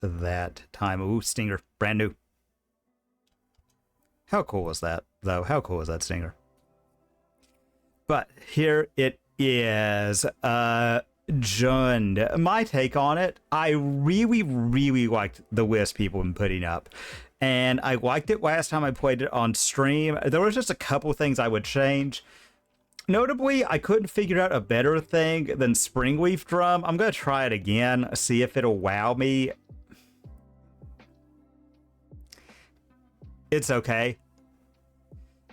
that time. Ooh, Stinger, brand new. How cool was that, though? How cool was that Stinger? But here it is. Jund. My take on it, I really, really liked the Wisp people been putting up. And I liked it last time I played it on stream. There was just a couple things I would change. Notably, I couldn't figure out a better thing than Springleaf Drum. I'm going to try it again, see if it'll wow me. It's okay.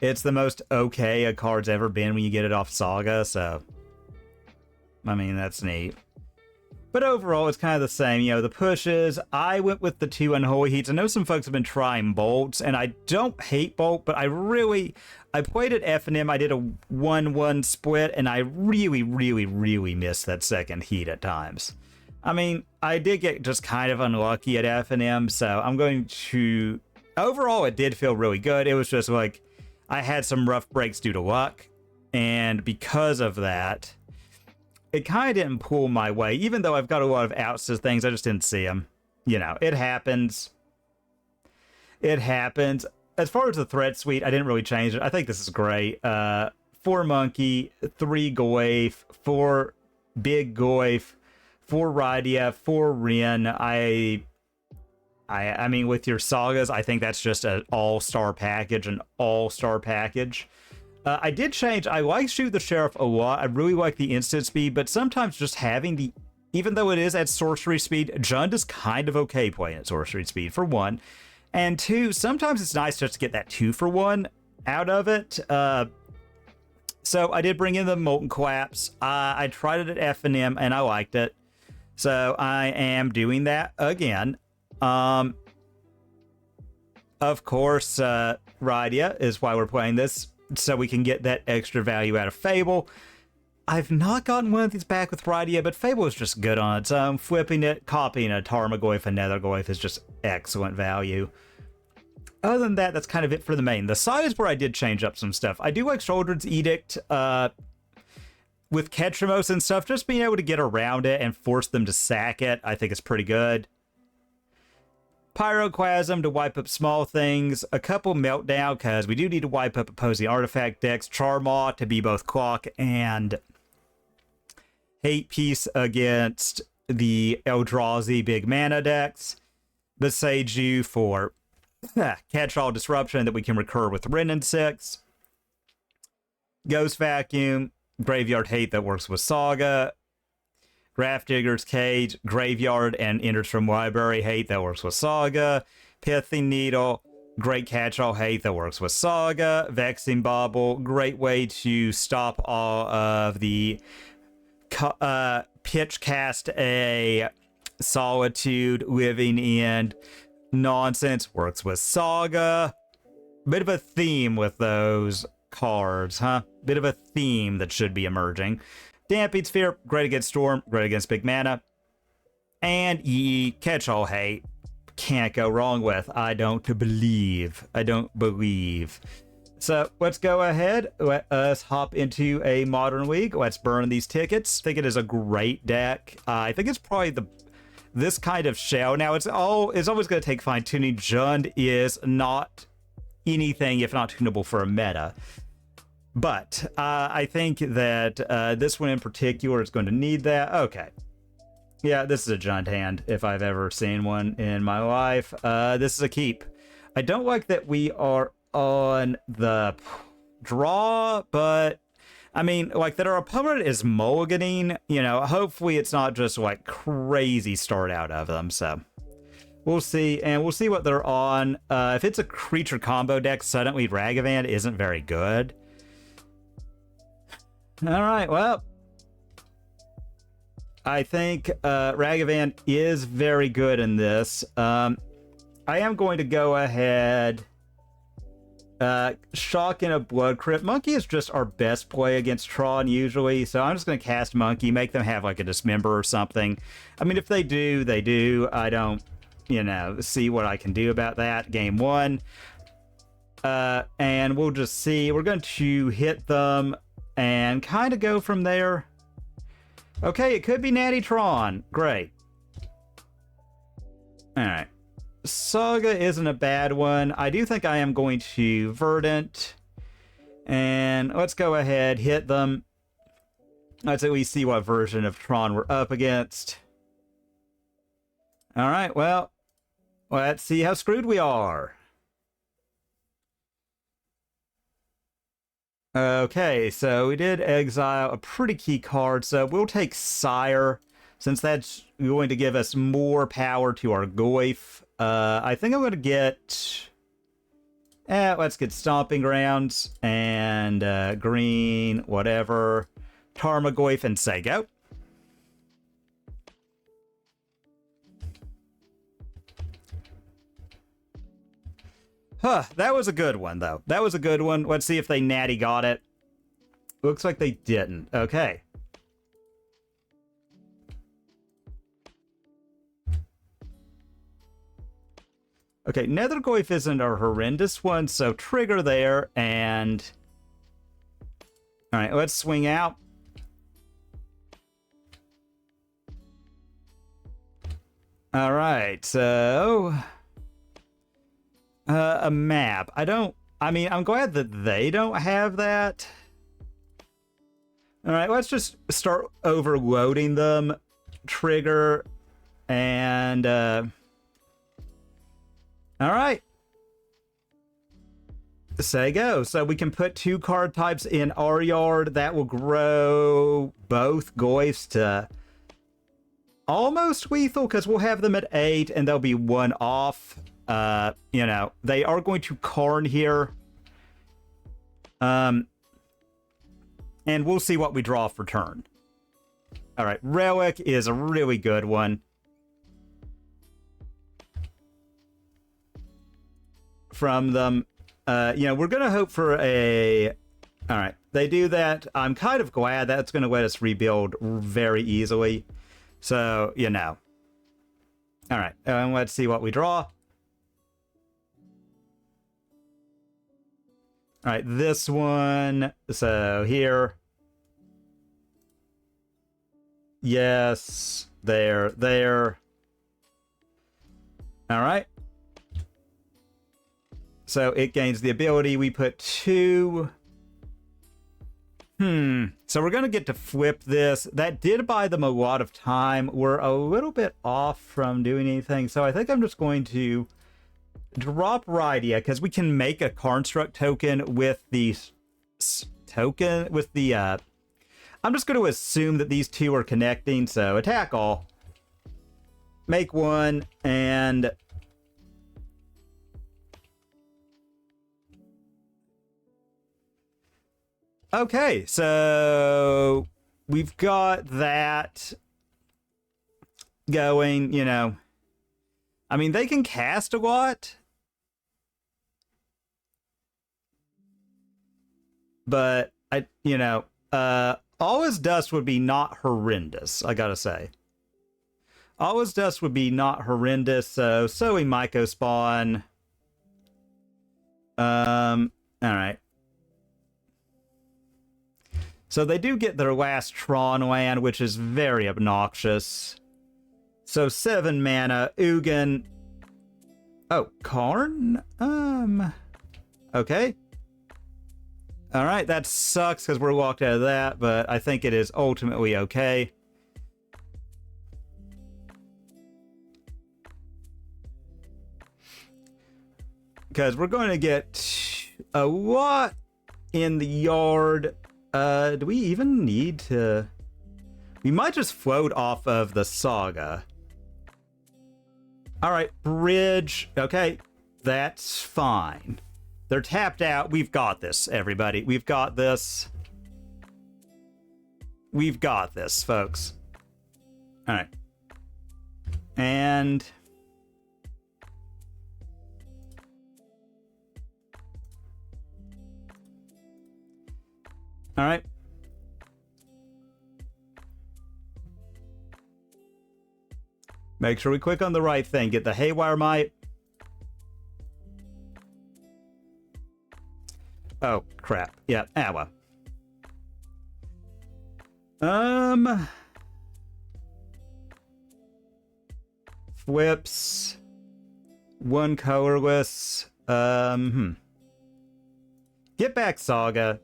It's the most okay a card's ever been when you get it off Saga, so... I mean, that's neat. But overall, it's kind of the same. You know, the pushes, I went with the 2 Unholy Heats. I know some folks have been trying Bolts, and I don't hate Bolt, but I played at F&M, I did a 1-1 split, and I really, really, really missed that second heat at times. I mean, I did get just kind of unlucky at F&M, so I'm going to... Overall, it did feel really good. It was just like, I had some rough breaks due to luck, and because of that... It kind of didn't pull my way, even though I've got a lot of outs to things, I just didn't see them. You know, it happens. It happens. As far as the threat suite, I didn't really change it. I think this is great. 4 Monkey, 3 Goyf, 4 Big Goyf, 4 Rydia, 4 Rin. I mean, with your Sagas, I think that's just an all-star package, I did change. I like Shoot the Sheriff a lot. I really like the instant speed, but sometimes just having the... Even though it is at sorcery speed, Jund is kind of okay playing at sorcery speed, for one. And two, sometimes it's nice just to get that 2-for-1 out of it. So I did bring in the Molten Collapse. I tried it at F&M, and I liked it. So I am doing that again. Of course, Rydia is why we're playing this, so we can get that extra value out of Fable. I've not gotten one of these back with Rydia, but Fable is just good on its own. Flipping it, copying a Tarmogoyf and Nethergoyf is just excellent value. Other than that, that's kind of it for the main. The side is where I did change up some stuff. I do like Shoulder's Edict with Ketramos and stuff. Just being able to get around it and force them to sack it, I think is pretty good. Pyroclasm to wipe up small things, a couple Meltdown, because we do need to wipe up opposing artifact decks, Charmaw to be both Clock and Hate Piece against the Eldrazi big mana decks, Beseiju for Catch-All Disruption that we can recur with Rin and 6, Ghost Vacuum, Graveyard Hate that works with Saga, Grafdigger's Cage, Graveyard, and Enters from Library Hate that works with Saga. Pithing Needle, great catch-all hate that works with Saga. Vexing Bauble, great way to stop all of the pitch cast a Solitude, Living End nonsense, works with Saga. Bit of a theme with those cards, huh? Bit of a theme that should be emerging. Damping Sphere, great against Storm, great against big mana. And Yi, catch-all hate. Can't go wrong with. I don't believe. So let's go ahead. Let us hop into a Modern League. Let's burn these tickets. I think it is a great deck. I think it's probably this kind of shell. Now, it's always going to take fine-tuning. Jund is not anything if not tunable for a meta. But I think that this one in particular is going to need that. Okay. Yeah, this is a Jund hand if I've ever seen one in my life. This is a keep. I don't like that we are on the draw, but I mean, like that our opponent is mulliganing. You know, hopefully it's not just like crazy start out of them. So we'll see, and we'll see what they're on. If it's a creature combo deck, suddenly Ragavan isn't very good. All right, well, I think Ragavan is very good in this. I am going to go ahead. Shock in a Blood Crypt. Monkey is just our best play against Tron usually, so I'm just going to cast Monkey, make them have like a Dismember or something. I mean, if they do, they do. I don't, you know, see what I can do about that. Game one. And we'll just see. We're going to hit them and kind of go from there. Okay, it could be Natty Tron. Great. Alright. Saga isn't a bad one. I do think I am going to Verdant. And let's go ahead, hit them. Let's at least see what version of Tron we're up against. Alright, well, let's see how screwed we are. Okay, so we did exile a pretty key card, so we'll take Sire, since that's going to give us more power to our Goyf. I think I'm going to get... let's get Stomping Grounds, and green, whatever. Tarmogoyf and Sego. Huh, that was a good one, though. That was a good one. Let's see if they natty got it. Looks like they didn't. Okay. Okay, Nethergoyf isn't a horrendous one, so trigger there, and... Alright, let's swing out. Alright, so... a map. I mean, I'm glad that they don't have that. Alright, let's just start overloading them. Trigger, and, alright. Say go. So we can put 2 card types in our yard. That will grow both Goyfs to almost lethal, because we'll have them at 8, and they'll be 1 off. You know, they are going to Karn here. And we'll see what we draw for turn. Alright, Relic is a really good one. From them. You know, we're going to hope for a... Alright, they do that. I'm kind of glad that's going to let us rebuild very easily. So, you know. Alright, let's see what we draw. Alright, this one. So, here. Yes. There. Alright. So, it gains the ability. We put 2... So we're going to get to flip this. That did buy them a lot of time. We're a little bit off from doing anything. So I think I'm just going to drop Rydia, because we can make a Construct token with the I'm just going to assume that these 2 are connecting. So attack all. Make 1, and... Okay, so we've got that going, you know. I mean, they can cast a lot. But, Always Dust would be not horrendous, I gotta say. Always Dust would be not horrendous, so we Myco Spawn. Alright. So they do get their last Tron land, which is very obnoxious. So 7 mana, Ugin. Oh, Karn? Okay. Alright, that sucks because we're locked out of that, but I think it is ultimately okay. Because we're going to get a lot in the yard. Do we even need to... We might just float off of the Saga. Alright, bridge. Okay, that's fine. They're tapped out. We've got this, everybody. We've got this. We've got this, folks. Alright. And... Alright. Make sure we click on the right thing. Get the Haywire Might. Oh, crap. Yeah, well. Flips. One colorless. Get back Saga.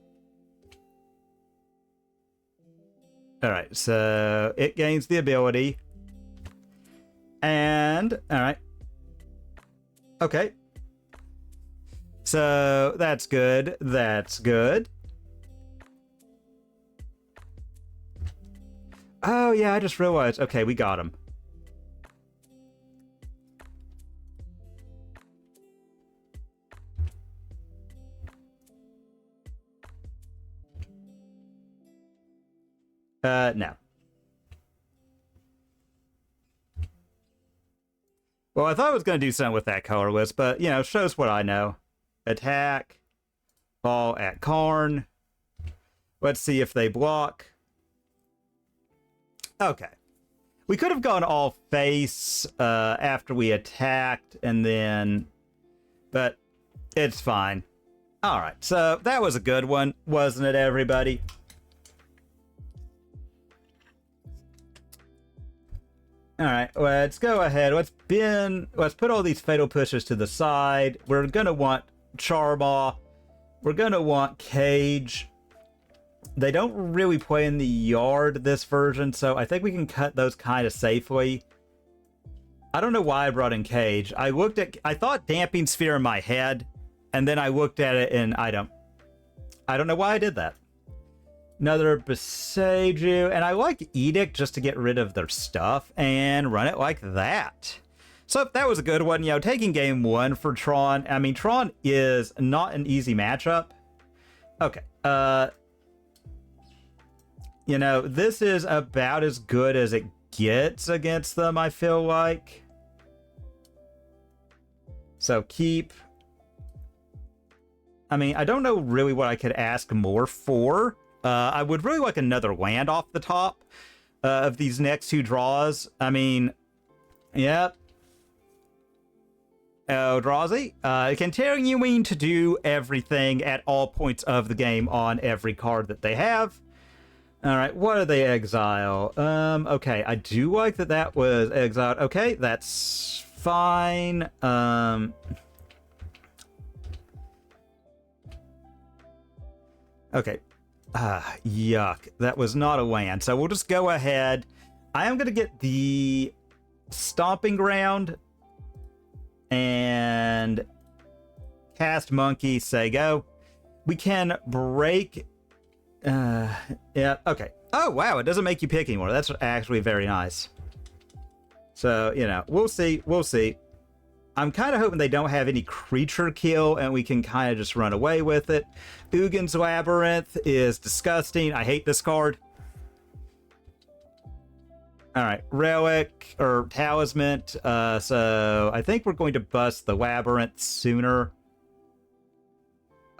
Alright, so it gains the ability. And, alright. Okay. So, that's good. That's good. Oh, yeah, I just realized. Okay, we got him. No. Well, I thought I was going to do something with that colorless, but, you know, shows what I know. Attack. Ball at Karn. Let's see if they block. Okay. We could have gone all face after we attacked, and then... But it's fine. Alright, so that was a good one, wasn't it, everybody? Alright, let's go ahead. Let's put all these fatal pushes to the side. We're gonna want Charmaw. We're gonna want Cage. They don't really play in the yard this version, so I think we can cut those kind of safely. I don't know why I brought in Cage. I thought Damping Sphere in my head, and then I looked at it and I don't know why I did that. Another Beseiju, and I like Edict just to get rid of their stuff and run it like that. So that was a good one. You know, taking game one for Tron. I mean, Tron is not an easy matchup. Okay. You know, this is about as good as it gets against them, I feel like. So keep. I mean, I don't know really what I could ask more for. I would really like another land off the top of these next two draws. I mean, yep. Eldrazi, continuing to do everything at all points of the game on every card that they have. Alright, what do they exile? Okay, I do like that was exiled. Okay, that's fine. Okay. Yuck. That was not a land. So we'll just go ahead. I am going to get the Stomping Ground and cast Monkey, say go. We can break... yeah, okay. Oh, wow, it doesn't make you pick anymore. That's actually very nice. So, you know, we'll see. We'll see. I'm kind of hoping they don't have any creature kill and we can kind of just run away with it. Ugin's Labyrinth is disgusting. I hate this card. Alright, Relic, or Talisman. So I think we're going to bust the Labyrinth sooner.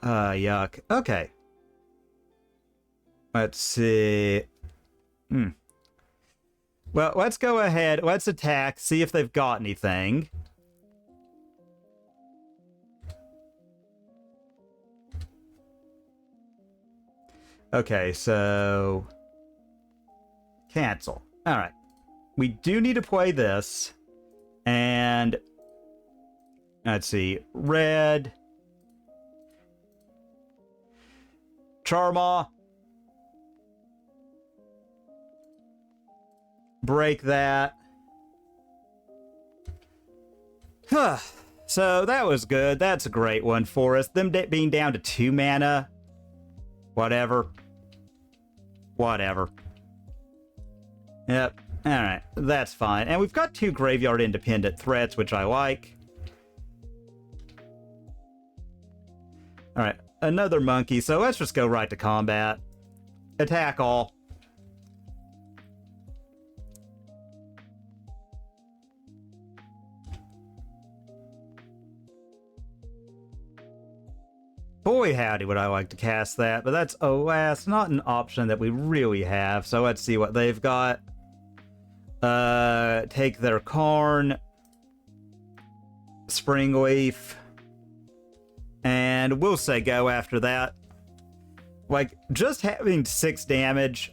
Yuck. Okay. Let's see. Well, let's go ahead. Let's attack, see if they've got anything. Okay, so... Cancel. Alright. We do need to play this. And... Let's see. Red. Charmaw. Break that. Huh. So that was good. That's a great one for us. Them being down to 2 mana. Whatever. Whatever. Yep. Alright. That's fine. And we've got 2 graveyard independent threats, which I like. Alright. Another monkey. So let's just go right to combat. Attack all. Boy, howdy, would I like to cast that, but that's, alas, not an option that we really have. So let's see what they've got. Take their Karn, Springleaf, and we'll say go after that. Like, just having 6 damage.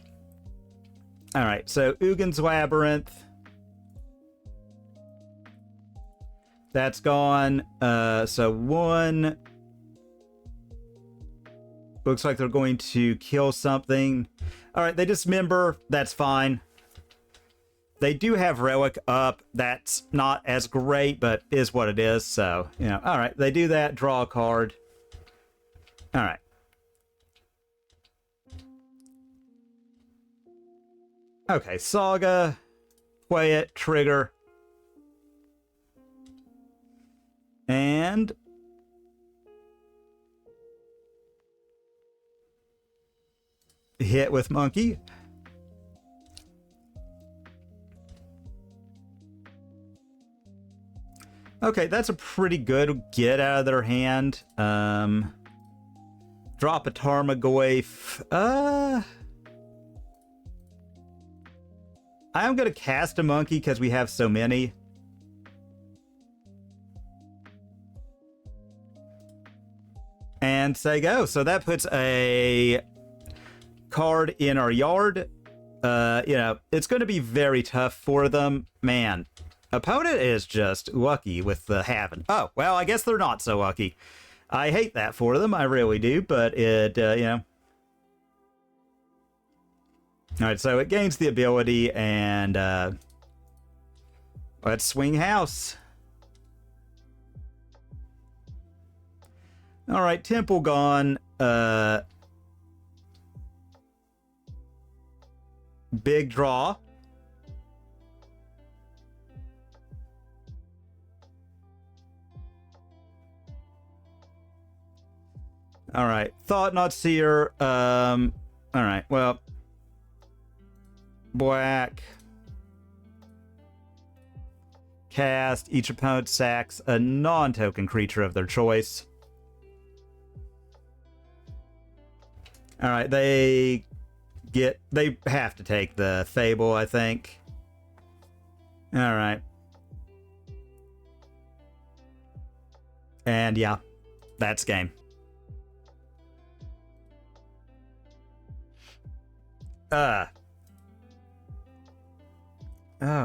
Alright, so Ugin's Labyrinth. That's gone. So 1. Looks like they're going to kill something. All right, they dismember. That's fine. They do have Relic up. That's not as great, but is what it is. So, you know, all right. They do that. Draw a card. All right. Okay, Saga. Play it. Trigger. And... hit with Monkey. Okay, that's a pretty good get out of their hand. Drop a Tarmogoyf. I'm going to cast a Monkey because we have so many. And say go. So that puts a card in our yard. You know, it's going to be very tough for them. Man, opponent is just lucky with the having. Oh, well, I guess they're not so lucky. I hate that for them. I really do, but it, you know. All right, so it gains the ability, and let's swing house. All right, Temple gone. Big draw. All right, Thought Not Seer. All right, well, black. Cast. Each opponent sacks a non-token creature of their choice. All right, they have to take the Fable, I think. All right. And yeah, that's game. Oh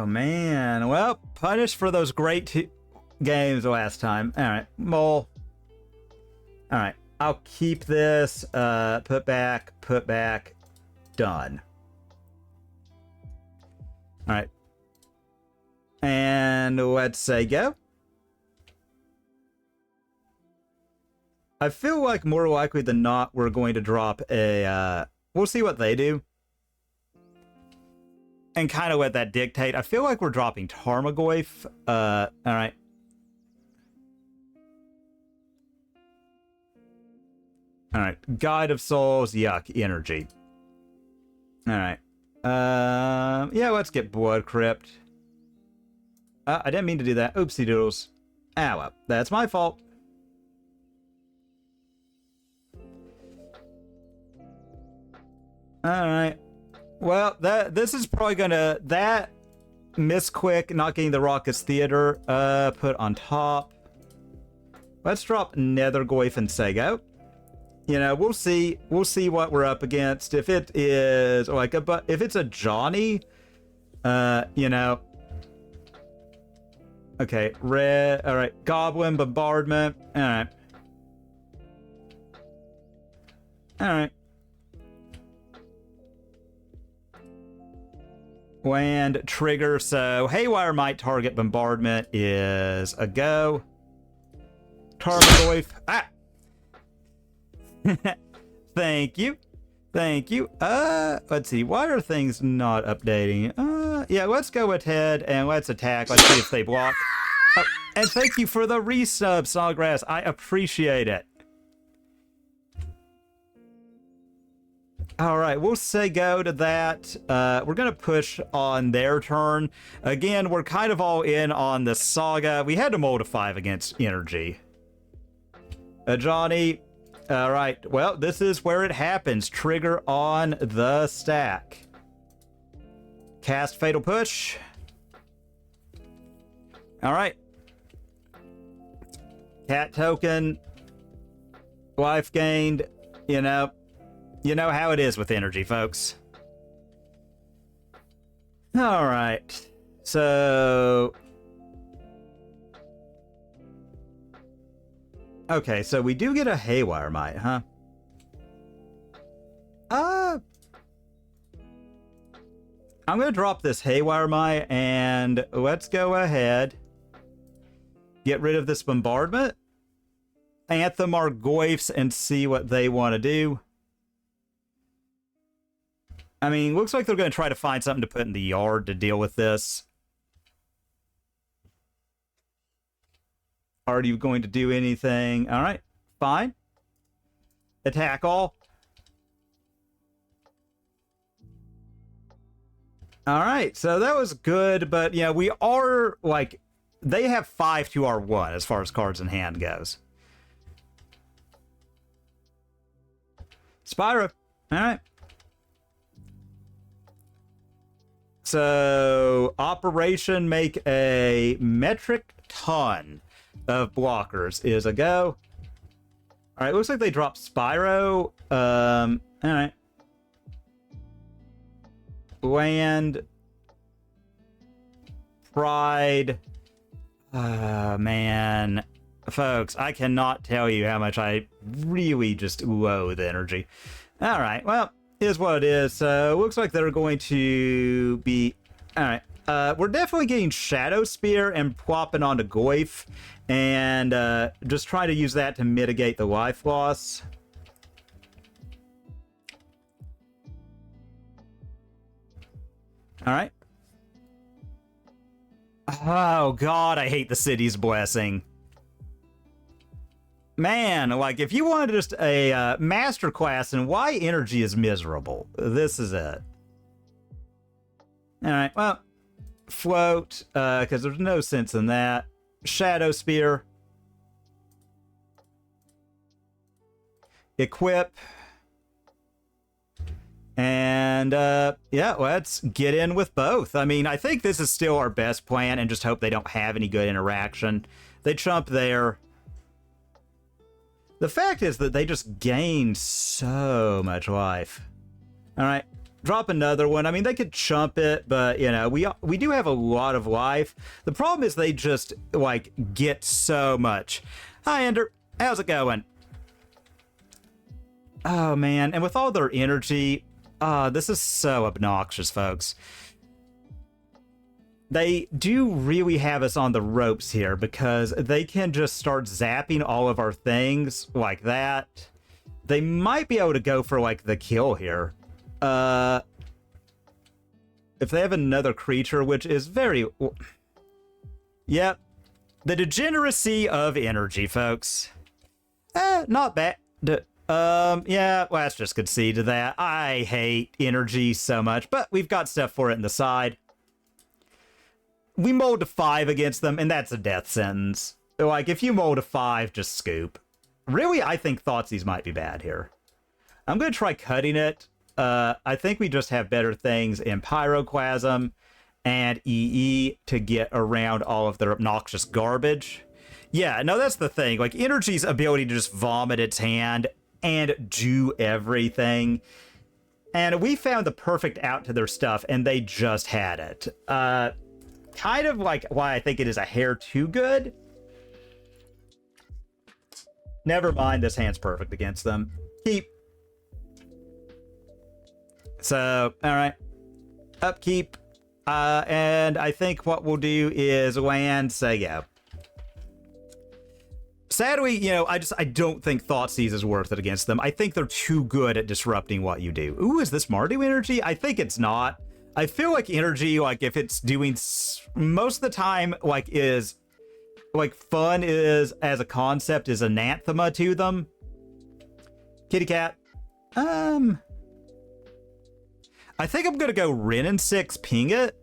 man. Well, punished for those great games last time. All right, Mole. All right, I'll keep this. Put back. Done. All right. And let's say go. I feel like more likely than not, we're going to drop a... we'll see what they do. And kind of let that dictate. I feel like we're dropping Tarmogoyf. All right. All right. Guide of Souls. Yuck. Energy. All right. Yeah, let's get Blood Crypt. I didn't mean to do that. Oopsie doodles. Ah, well. That's my fault. All right. Well, this is probably gonna... That Misquick not getting the Raucous Theater put on top. Let's drop Nethergoyf and Sego. You know, we'll see what we're up against. If it is like if it's a Johnny, you know. Okay, red. All right, Goblin Bombardment. All right. All right. Land trigger. So Haywire Might target Bombardment is a go. Tarmogoyf. Ah. Thank you. Let's see. Why are things not updating? Yeah, let's go ahead and let's attack. Let's see if they block. Oh, and thank you for the resub, Sawgrass. I appreciate it. All right, we'll say go to that. We're going to push on their turn. Again, we're kind of all in on the Saga. We had to mold a 5 against energy. Johnny... All right, well, this is where it happens. Trigger on the stack. Cast Fatal Push. All right. Cat token. Life gained. You know how it is with energy, folks. All right. So... Okay, so we do get a Haywire Mite, huh? I'm going to drop this Haywire Mite, and let's go ahead. Get rid of this Bombardment. Anthem our Goyfs and see what they want to do. I mean, looks like they're going to try to find something to put in the yard to deal with this. Are you going to do anything? All right, fine. Attack all. All right, so that was good, but yeah, we are, like, they have 5 to our 1 as far as cards in hand goes. Spyro. All right. So, Operation Make a Metric Ton of blockers is a go. All right, looks like they dropped Spyro. All right. Land. Pride. Man. Folks, I cannot tell you how much I really just loathe energy. All right, well, is what it is. So, looks like they're going to be... All right. We're definitely getting Shadow Spear and plopping onto Goyf. And just try to use that to mitigate the life loss. All right. Oh, God, I hate the City's Blessing. Man, like, if you wanted just a masterclass in why energy is miserable, this is it. All right, well, float, because there's no sense in that. Shadow Spear. Equip. And, yeah, let's get in with both. I mean, I think this is still our best plan and just hope they don't have any good interaction. They chump there. The fact is that they just gain so much life. All right, drop another one. I mean, they could chump it, but, you know, we do have a lot of life. The problem is they just, like, get so much. Hi, Ender. How's it going? Oh, man. And with all their energy, this is so obnoxious, folks. They do really have us on the ropes here because they can just start zapping all of our things like that. They might be able to go for, like, the kill here. If they have another creature, which is very... Yep. The degeneracy of energy, folks. Not bad. Yeah, let's just concede to that. I hate energy so much, but we've got stuff for it in the side. We mold to 5 against them, and that's a death sentence. Like, if you mold to 5, just scoop. Really, I think Thoughtseize might be bad here. I'm going to try cutting it. I think we just have better things in Pyroclasm and EE to get around all of their obnoxious garbage. Yeah, no, that's the thing. Like, energy's ability to just vomit its hand and do everything. And we found the perfect out to their stuff, and they just had it. Kind of like why I think it is a hair too good. Never mind, this hand's perfect against them. Keep. So, all right. Upkeep. And I think what we'll do is land, say go. Sadly, you know, I don't think Thoughtseize is worth it against them. I think they're too good at disrupting what you do. Ooh, is this Mardu energy? I think it's not. I feel like energy, like, if it's doing... Most of the time, like, is... Like, fun is, as a concept, is anathema to them. Kitty cat. I think I'm gonna go Ren and 6, ping it.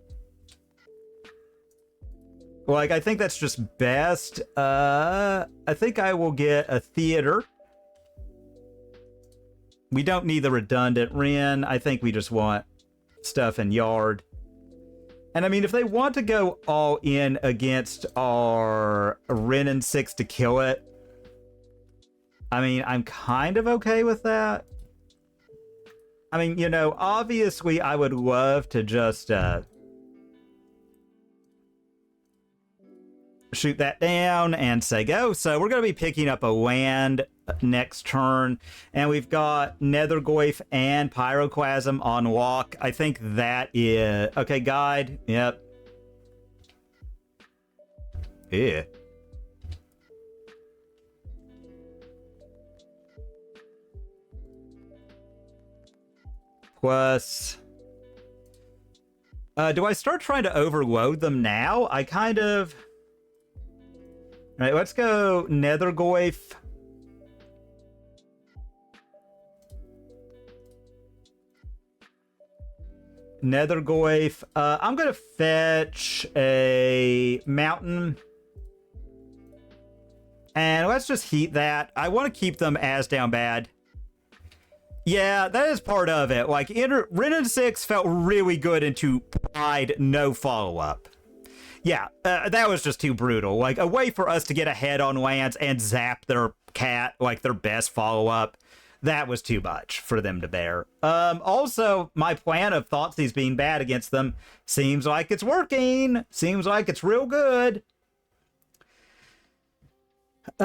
Like, I think that's just best. I think I will get a theater. We don't need the redundant Ren. I think we just want stuff in yard. And I mean, if they want to go all in against our Ren and 6 to kill it, I mean, I'm kind of okay with that. I mean, you know, obviously I would love to just shoot that down and say go. So we're going to be picking up a land next turn, and we've got Nethergoyf and Pyroclasm on walk. I think that is... Okay, guide. Yep. Yeah. Plus... do I start trying to overload them now? I kind of... All right, let's go Nethergoyf. Nethergoyf. I'm going to fetch a mountain. And let's just heat that. I want to keep them as down bad. Yeah, that is part of it. Like, Wrenn 6 felt really good into Pride, no follow-up. Yeah, that was just too brutal. Like, a way for us to get ahead on lands and zap their cat, like their best follow-up, that was too much for them to bear. Also, my plan of Thoughtseize being bad against them seems like it's working. Seems like it's real good. Do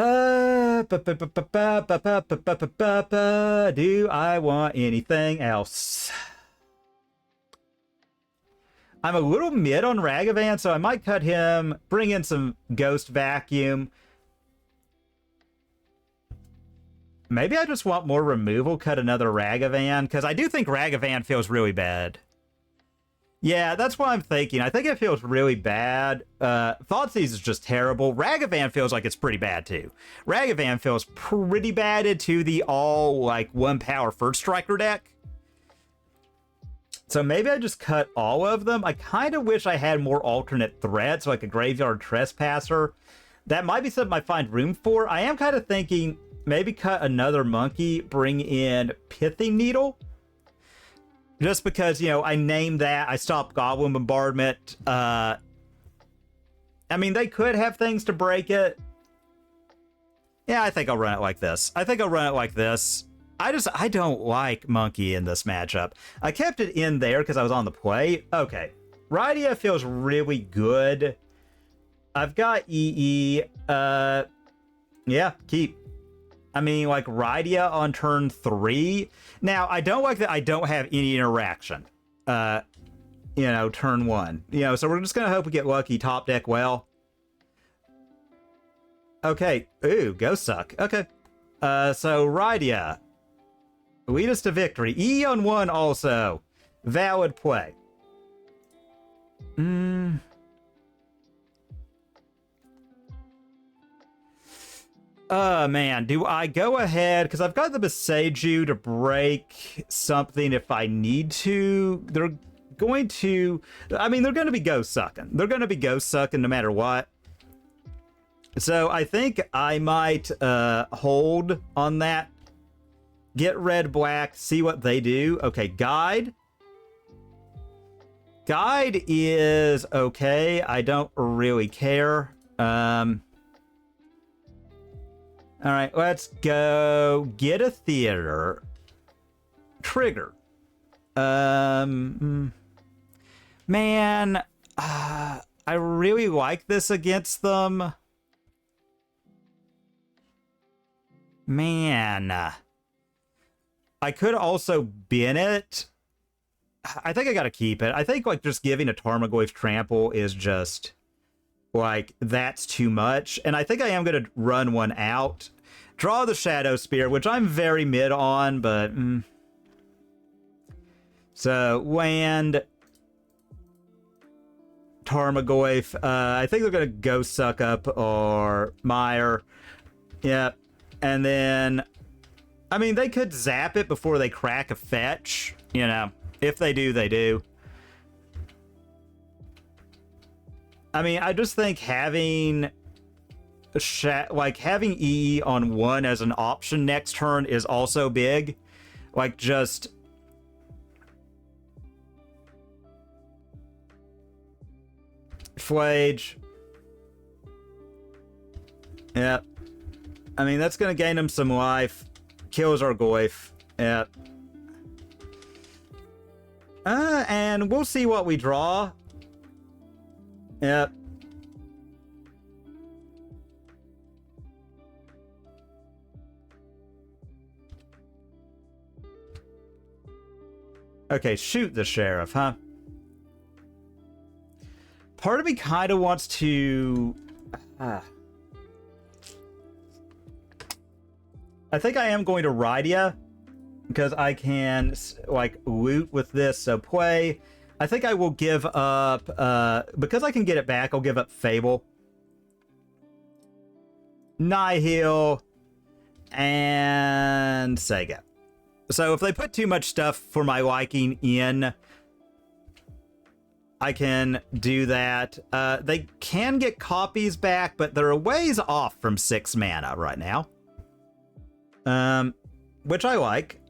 I want anything else? I'm a little mid on Ragavan, so I might cut him, bring in some Ghost Vacuum. Maybe I just want more removal, cut another Ragavan, because I do think Ragavan feels really bad. Yeah, that's what I'm thinking. I think it feels really bad. Thoughtseize is just terrible. Ragavan feels like it's pretty bad, too. Ragavan feels pretty bad into the all, like, 1-power First Striker deck. So maybe I just cut all of them. I kind of wish I had more alternate threats, like a Graveyard Trespasser. That might be something I find room for. I am kind of thinking maybe cut another monkey, bring in Pithing Needle. Just because, you know, I named that, I stopped Goblin Bombardment. I mean, they could have things to break it. Yeah, I think I'll run it like this. I don't like Monkey in this matchup. I kept it in there because I was on the play. Okay. Rydia feels really good. I've got EE. Yeah, keep. I mean, like, Rydia on turn 3. Now, I don't like that I don't have any interaction. You know, turn 1. You know, so we're just gonna hope we get lucky. Top deck well. Okay. Ooh, go suck. Okay. So Rydia. Lead us to victory. E on 1 also. Valid play. Man, do I go ahead? Because I've got the Boseiju to break something if I need to. They're going to... I mean, they're going to be ghost sucking. They're going to be ghost sucking no matter what. So I think I might hold on that. Get red-black, see what they do. Okay, Guide. Guide is okay. I don't really care. All right, let's go get a theater. Trigger. Man, I really like this against them. Man. I could also bin it. I think I gotta keep it. I think, like, just giving a Tarmogoyf Trample is just... like, that's too much. And I think I am going to run one out. Draw the Shadow Spear, which I'm very mid on, but... So, land... Tarmogoyf. I think they're going to go suck up or Mire. Yep. And then... I mean, they could zap it before they crack a fetch. You know, if they do, they do. I mean, I just think having having EE on 1 as an option next turn is also big. Like, just... Flage. Yep. I mean, that's going to gain him some life. Kills our Goyf. Yep. And we'll see what we draw. Yep. Okay, shoot the sheriff, huh? Part of me kind of wants to... I think I am going to Rydia, because I can, like, loot with this, so play. I think I will give up, because I can get it back, I'll give up Fable, Nihil, and Sega. So if they put too much stuff for my liking in, I can do that. They can get copies back, but they're a ways off from 6 mana right now. Which I like.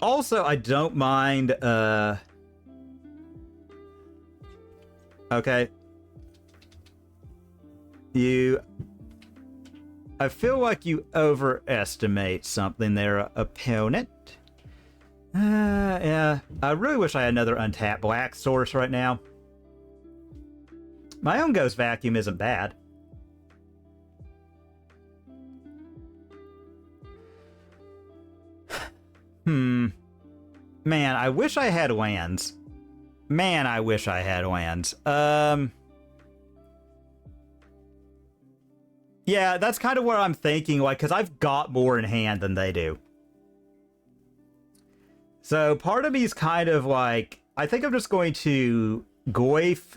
Also, I don't mind, okay. I feel like you overestimate something there, opponent. Yeah. I really wish I had another untapped black source right now. My own Ghost Vacuum isn't bad. Man, I wish I had lands. Man, I wish I had lands. Yeah, that's kind of what I'm thinking, like, because I've got more in hand than they do. So part of me is kind of like, I think I'm just going to Goyf,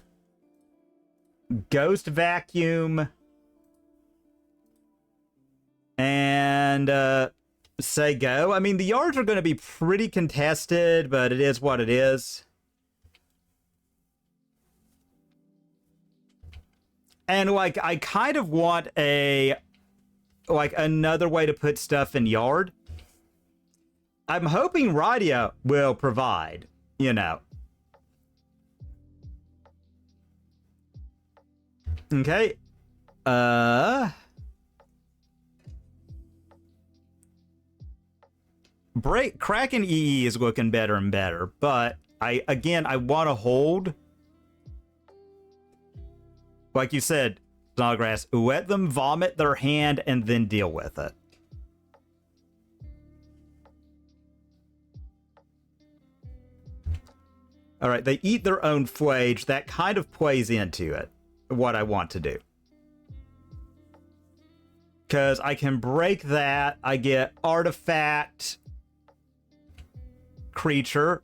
Ghost Vacuum, and say go. I mean, the yards are going to be pretty contested, but it is what it is. And, like, I kind of want another way to put stuff in yard. I'm hoping Rydia will provide, you know. Okay. Kraken EE is looking better and better, but I want to hold. Like you said, Snodgrass, let them vomit their hand and then deal with it. All right, they eat their own flage. That kind of plays into it, what I want to do. Because I can break that. I get artifact, creature.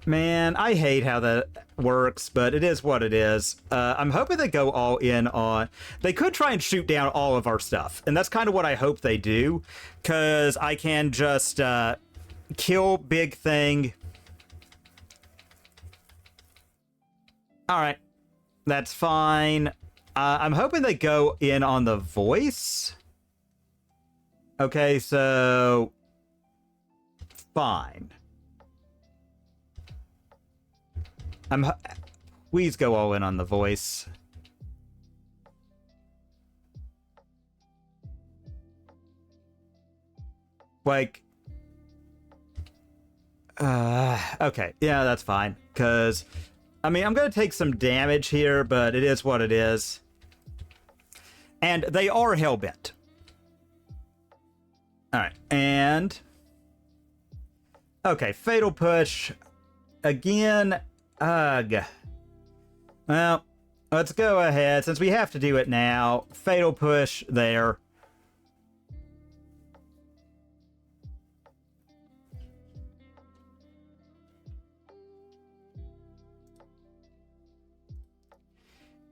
Man, I hate how that works, but it is what it is. I'm hoping they go all in on... They could try and shoot down all of our stuff, and that's kind of what I hope they do, because I can just kill big thing. Alright, that's fine. I'm hoping they go in on the voice. Okay, so... Fine. Please go all in on the voice. Like... okay, yeah, that's fine. Because, I mean, I'm going to take some damage here, but it is what it is. And they are hellbent. Alright, and... Okay, Fatal Push. Again... Ugh. Well, let's go ahead. Since we have to do it now, Fatal Push there.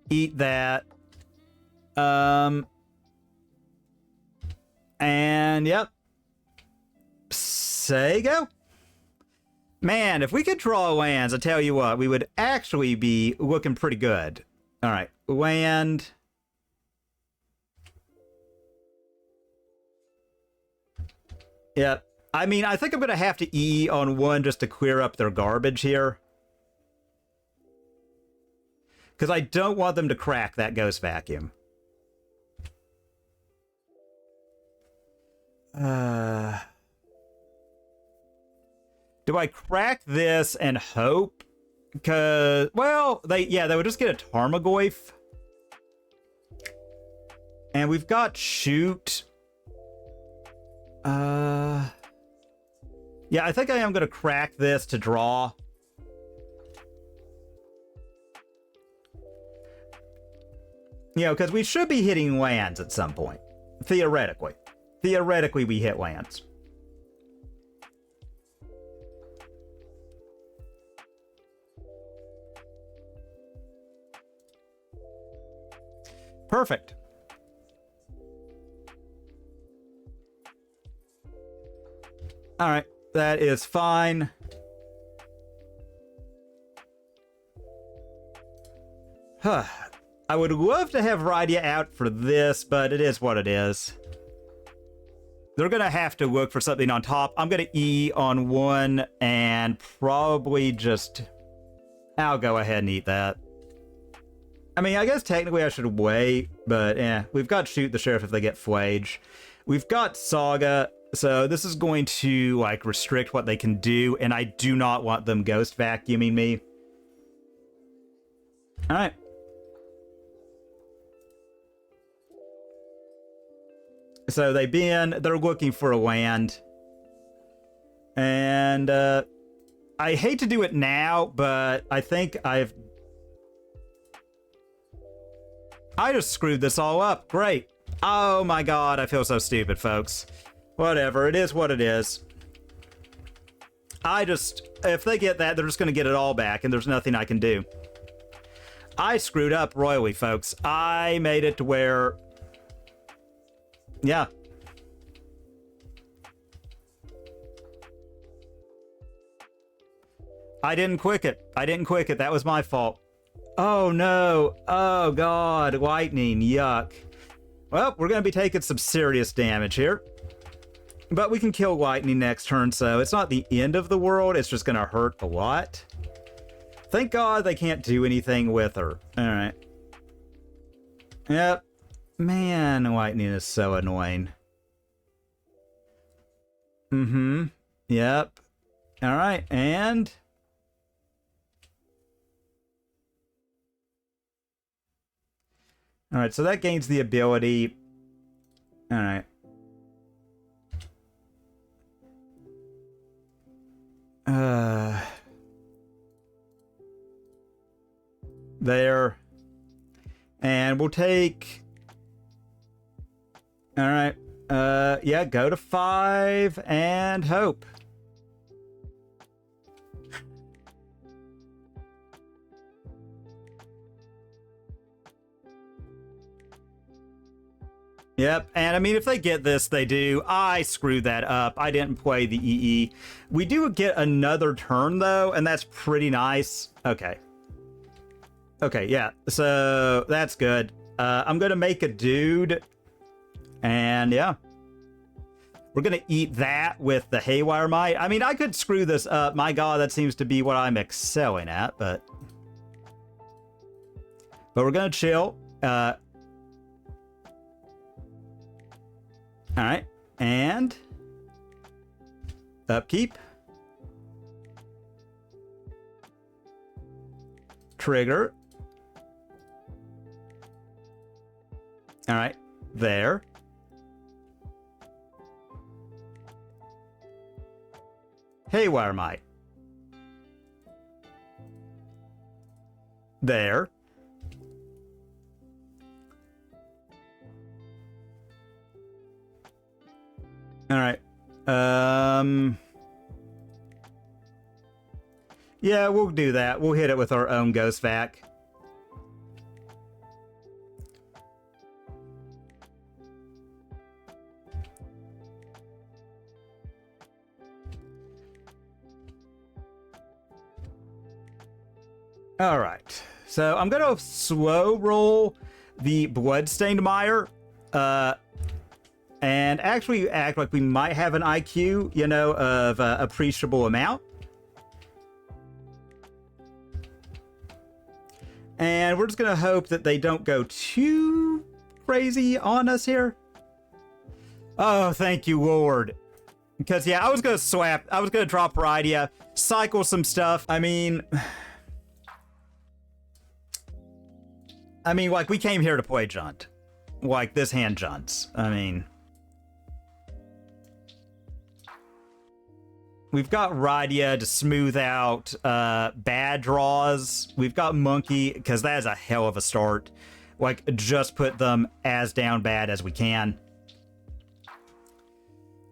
Eat that. And, yep. Say go. Man, if we could draw lands, I tell you what, we would actually be looking pretty good. All right, land. Yep. I mean, I think I'm going to have to E on one just to clear up their garbage here. Because I don't want them to crack that Ghost Vacuum. Do I crack this and hope? Cause, well, they would just get a Tarmogoyf. And we've got Shoot. Yeah, I think I am going to crack this to draw. You know, because we should be hitting lands at some point. Theoretically. Theoretically, we hit lands. Perfect. All right, that is fine. Huh. I would love to have Rydia out for this, but it is what it is. They're going to have to look for something on top. I'm going to E on one and probably just... I'll go ahead and eat that. I mean, I guess technically I should wait, but we've got Shoot the Sheriff if they get Flage. We've got Saga, so this is going to, like, restrict what they can do, and I do not want them ghost vacuuming me. Alright. So they're looking for a land. And, I hate to do it now, but I think I just screwed this all up. Great. Oh my god, I feel so stupid, folks. Whatever, it is what it is. If they get that, they're just going to get it all back, and there's nothing I can do. I screwed up royally, folks. I made it to where... Yeah. I didn't quick it. That was my fault. Oh no. Oh god. Lightning. Yuck. Well, we're going to be taking some serious damage here. But we can kill Lightning next turn, so it's not the end of the world. It's just going to hurt a lot. Thank God they can't do anything with her. Alright. Yep. Man, Lightning is so annoying. Mm-hmm. Yep. Alright, and... Alright, so that gains the ability. Alright. There. And we'll take... Alright. Yeah, go to 5 and hope. Yep, and I mean, if they get this, they do. I screwed that up. I didn't play the EE. We do get another turn, though, and that's pretty nice. Okay. Okay, yeah, so that's good. I'm going to make a dude, and yeah. We're going to eat that with the Haywire Might. I mean, I could screw this up. My god, that seems to be what I'm excelling at, but we're going to chill. Alright, and upkeep. Trigger. Alright, there. Haywire Might. There. All right. Yeah, we'll do that. We'll hit it with our own Ghost Vac. All right. So I'm going to slow roll the Bloodstained Mire. And actually act like we might have an IQ, you know, of appreciable amount. And we're just going to hope that they don't go too crazy on us here. Oh, thank you, Lord. Because, yeah, I was going to drop Rydia, cycle some stuff. I mean, I mean, like, we came here to play Jund. Like, this hand Junds. I mean... We've got Rydia to smooth out bad draws. We've got Monkey, because that is a hell of a start. Like, just put them as down bad as we can.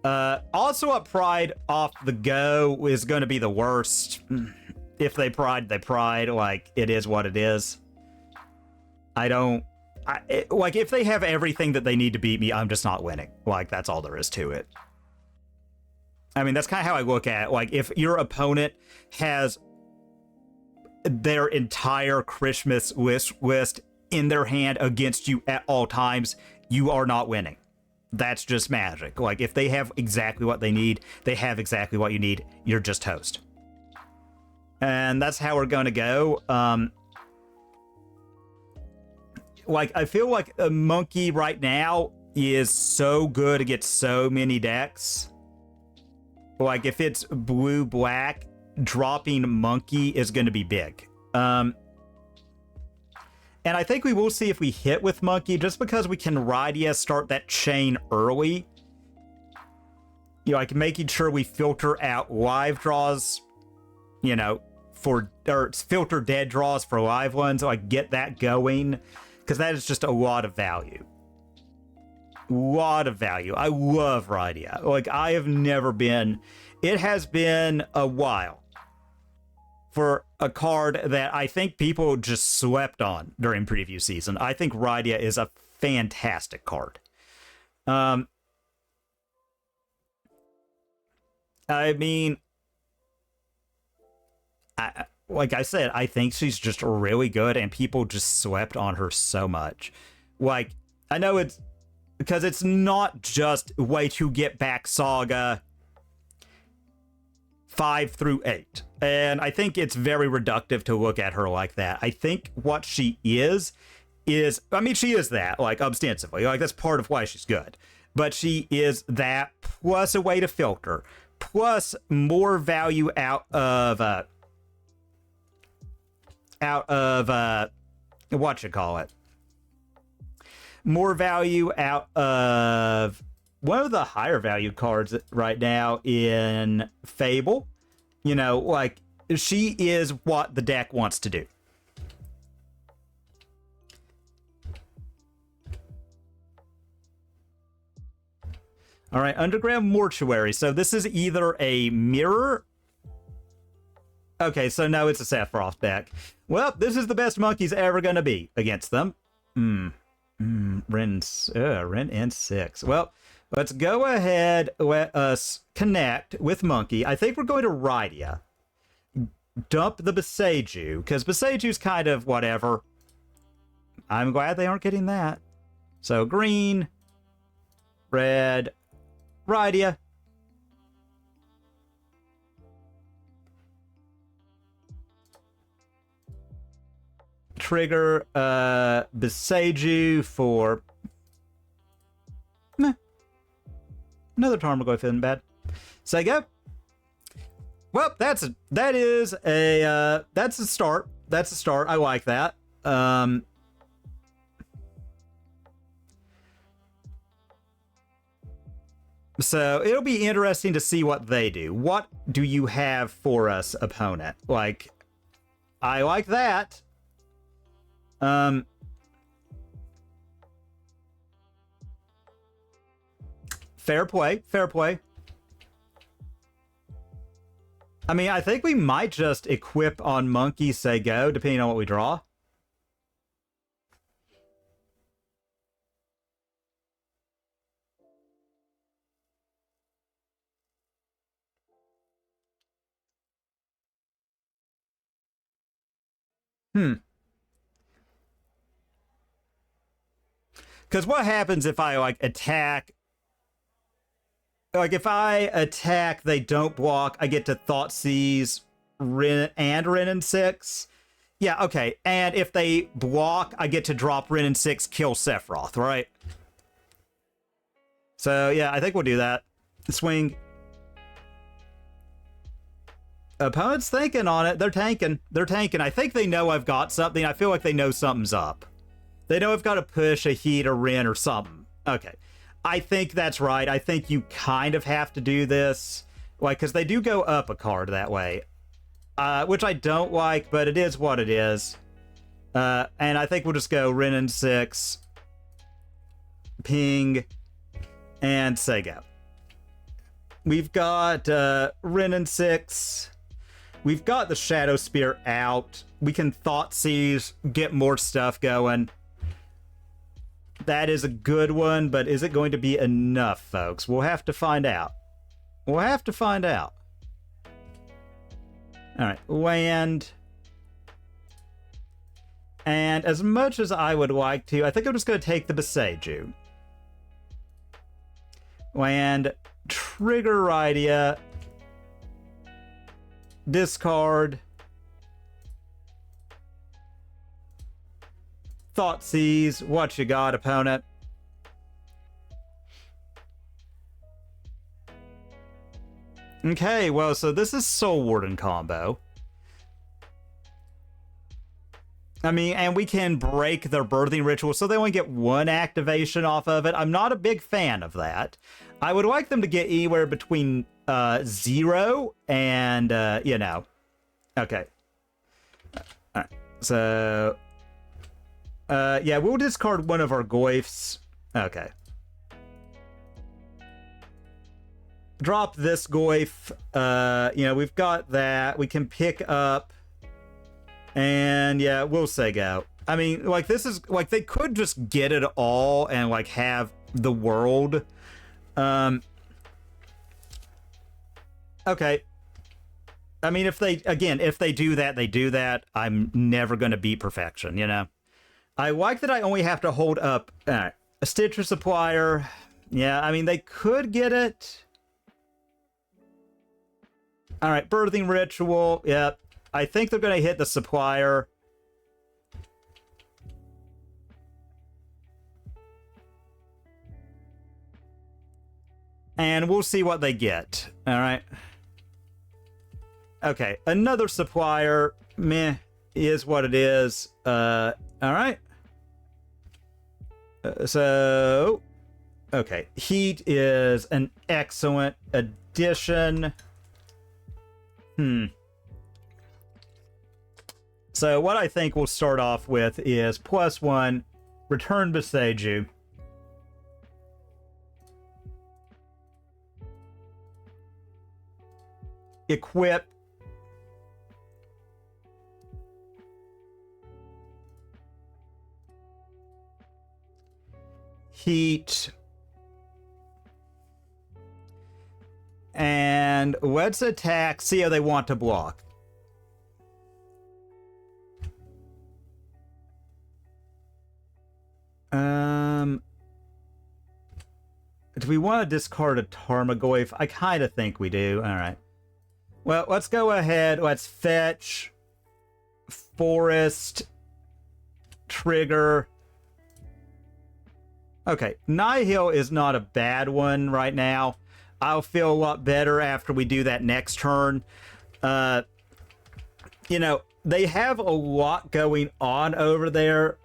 Also up Pride off the go is going to be the worst. If they Pride, they Pride. Like, it is what it is. Like, if they have everything that they need to beat me, I'm just not winning. Like, that's all there is to it. I mean, that's kind of how I look at it. Like, if your opponent has their entire Christmas list in their hand against you at all times, you are not winning. That's just magic. Like, if they have exactly what they need, they have exactly what you need, you're just toast. And that's how we're going to go. Like, I feel like a Monkey right now is so good against so many decks. Like, if it's blue-black, dropping Monkey is going to be big. And I think we will see if we hit with Monkey, just because we can Rydia start that chain early. You know, like making sure we filter out live draws, you know, or filter dead draws for live ones, so I get that going, because that is just a lot of value. Lot of value. I love Rydia. Like, I have never been... It has been a while for a card that I think people just slept on during preview season. I think Rydia is a fantastic card. I mean... like I said, I think she's just really good, and people just slept on her so much. Like, I know it's... Because it's not just way to get back Saga 5 through 8. And I think it's very reductive to look at her like that. I think what she is... I mean, she is that, like, ostensibly. Like, that's part of why she's good. But she is that, plus a way to filter, plus more value out of whatchamacallit. More value out of one of the higher value cards right now in Fable. You know, like, she is what the deck wants to do. All right, Underground Mortuary. So this is either a mirror... Okay, so no, it's a Sephiroth deck. Well, this is the best Monkey's ever going to be against them. Ren N6. Well, let's go ahead, let us connect with Monkey. I think we're going to Rydia. Dump the Beseiju, because Beseiju's kind of whatever. I'm glad they aren't getting that. So green, red, Rydia. Trigger Beseiju for another Tarmogoyf isn't bad. Say go. Well, that's a start. That's a start. I like that. So it'll be interesting to see what they do. What do you have for us, opponent? Like, I like that. Fair play, fair play. I mean, I think we might just equip on Monkey, say go, depending on what we draw. Because what happens if I, like, attack... Like, if I attack, they don't block, I get to Thoughtseize Ren and Ren and 6. Yeah, okay. And if they block, I get to drop Ren and 6, kill Sephiroth, right? So, yeah, I think we'll do that. Swing. Opponent's thinking on it. They're tanking. They're tanking. I think they know I've got something. I feel like they know something's up. They know I've got to push a Heat or Rin or something. Okay. I think that's right. I think you kind of have to do this. Like, because they do go up a card that way. Which I don't like, but it is what it is. And I think we'll just go Rin and 6. Ping. And say go. We've got Rin and 6. We've got the Shadow Spear out. We can Thoughtseize, get more stuff going. That is a good one, but is it going to be enough, folks? We'll have to find out. We'll have to find out. Alright, land. And as much as I would like to, I think I'm just going to take the Boseiju. Land, trigger Rydia. Discard. Thoughtseize. What you got, opponent? Okay, well, so this is Soul Warden combo. I mean, and we can break their Birthing Ritual, so they only get 1 activation off of it. I'm not a big fan of that. I would like them to get anywhere between 0 and, you know. Okay. Alright, so... yeah, we'll discard one of our Goyfs. Okay. Drop this Goyf. You know, we've got that. We can pick up. And, yeah, we'll say go. I mean, like, this is... Like, they could just get it all and, like, have the world. Okay. I mean, if they... Again, if they do that, they do that. I'm never going to beat perfection, you know? I like that I only have to hold up a Stitcher Supplier. Yeah, I mean, they could get it. All right, Birthing Ritual. Yep. I think they're going to hit the Supplier. And we'll see what they get. All right. Okay, another Supplier. Meh, is what it is. All right. So, okay. Heat is an excellent addition. So what I think we'll start off with is +1, return Boseiju. Equip. Heat. And let's attack, see how they want to block. Do we want to discard a Tarmogoyf? I kind of think we do. All right. Well, let's go ahead. Let's fetch. Forest. Trigger. Okay. Nihil is not a bad one right now. I'll feel a lot better after we do that next turn. You know, they have a lot going on over there.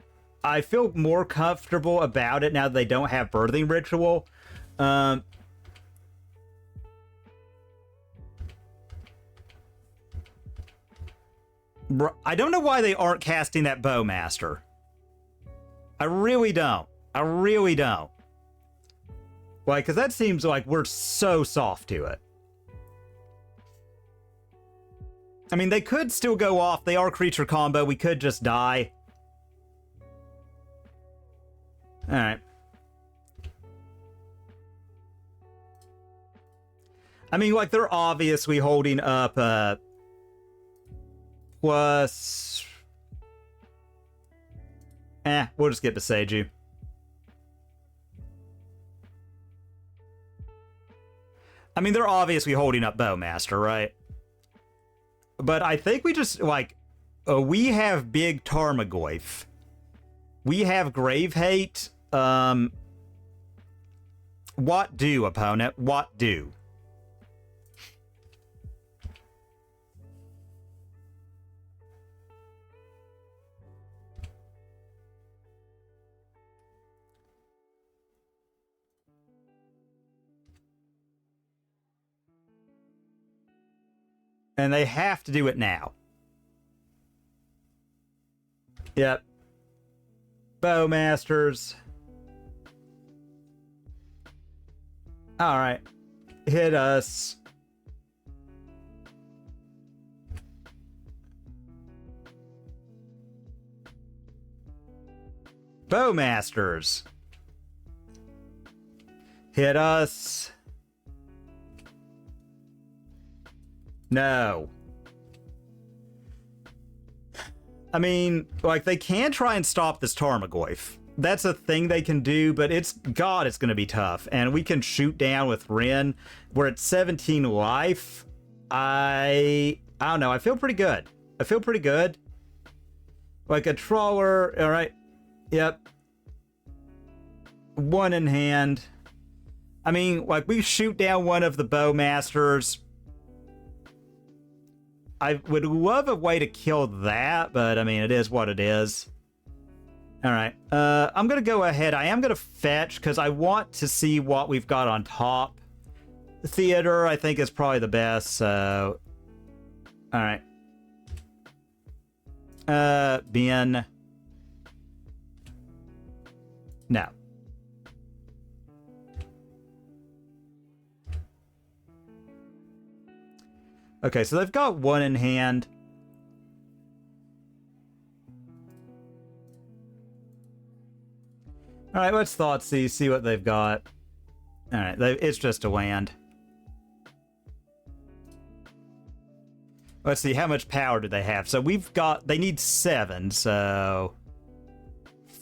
I feel more comfortable about it now that they don't have Birthing Ritual. I don't know why they aren't casting that Bowmaster. I really don't. I really don't. Like, because that seems like we're so soft to it. I mean, they could still go off. They are creature combo. We could just die. Alright. I mean, like, they're obviously holding up plus... we'll just get Boseiju. I mean, they're obviously holding up Bowmaster, right? But I think we just, like... we have big Tarmogoyf. We have Grave Hate. What do, opponent? What do? And they have to do it now. Yep. Bowmasters. Alright. Hit us. Bowmasters. Hit us. No. I mean, like, they can try and stop this Tarmogoyf. That's a thing they can do, but it's going to be tough. And we can shoot down with Ren. We're at 17 life. I don't know. I feel pretty good. I feel pretty good. Like a trawler. All right. Yep. One in hand. I mean, like, we shoot down one of the Bowmasters. I would love a way to kill that, but I mean, it is what it is. All right. I'm going to go ahead. I am going to fetch because I want to see what we've got on top. The theater, I think, is probably the best. So, all right. Ben. No. Okay, so they've got one in hand. All right, let's Thoughtseize, see what they've got. All right, it's just a land. Let's see, how much power do they have? So we've got, they need 7, so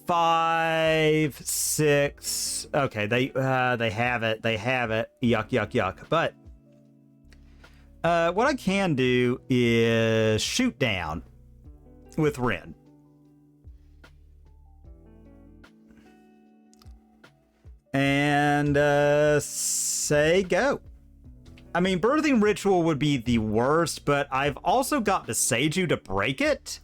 5, 6. Okay, they have it. They have it. Yuck, yuck, yuck. But what I can do is shoot down with Ren. And say go. I mean, Birthing Ritual would be the worst, but I've also got Beseiju to break it.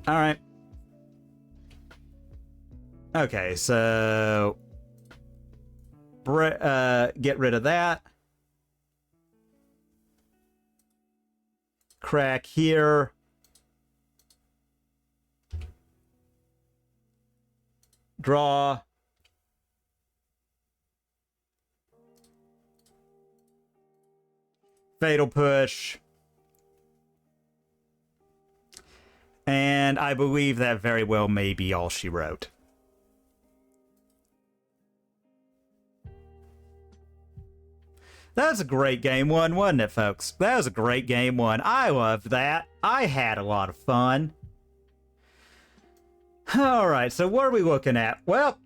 All right. Okay, so get rid of that. Crack here. Draw. Fatal Push. And I believe that very well may be all she wrote. That was a great game one, wasn't it, folks? That was a great game one. I loved that. I had a lot of fun. Alright, so what are we looking at? Well,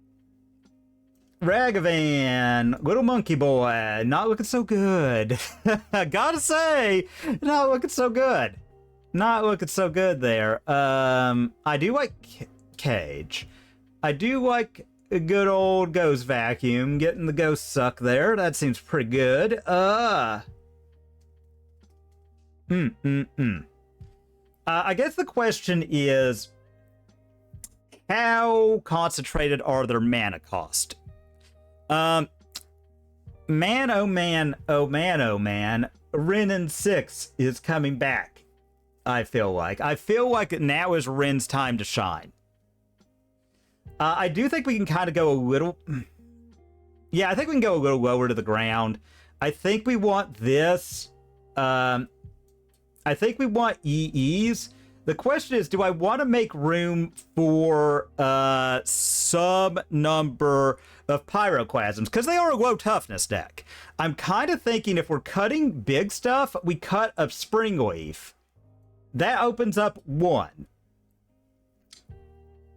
Ragavan, Little Monkey Boy, not looking so good. Gotta say, not looking so good. Not looking so good there. I do like Cage. I do like a good old Ghost Vacuum, getting the Ghost Suck there. That seems pretty good. I guess the question is, how concentrated are their mana cost? Man, oh man, oh man, oh man, Ren 6 is coming back, I feel like. I feel like now is Ren's time to shine. I do think we can kind of go a little... Yeah, I think we can go a little lower to the ground. I think we want this. I think we want EEs. The question is, do I want to make room for some number of Pyroclasms? Because they are a low toughness deck. I'm kind of thinking if we're cutting big stuff, we cut a Springleaf. That opens up 1.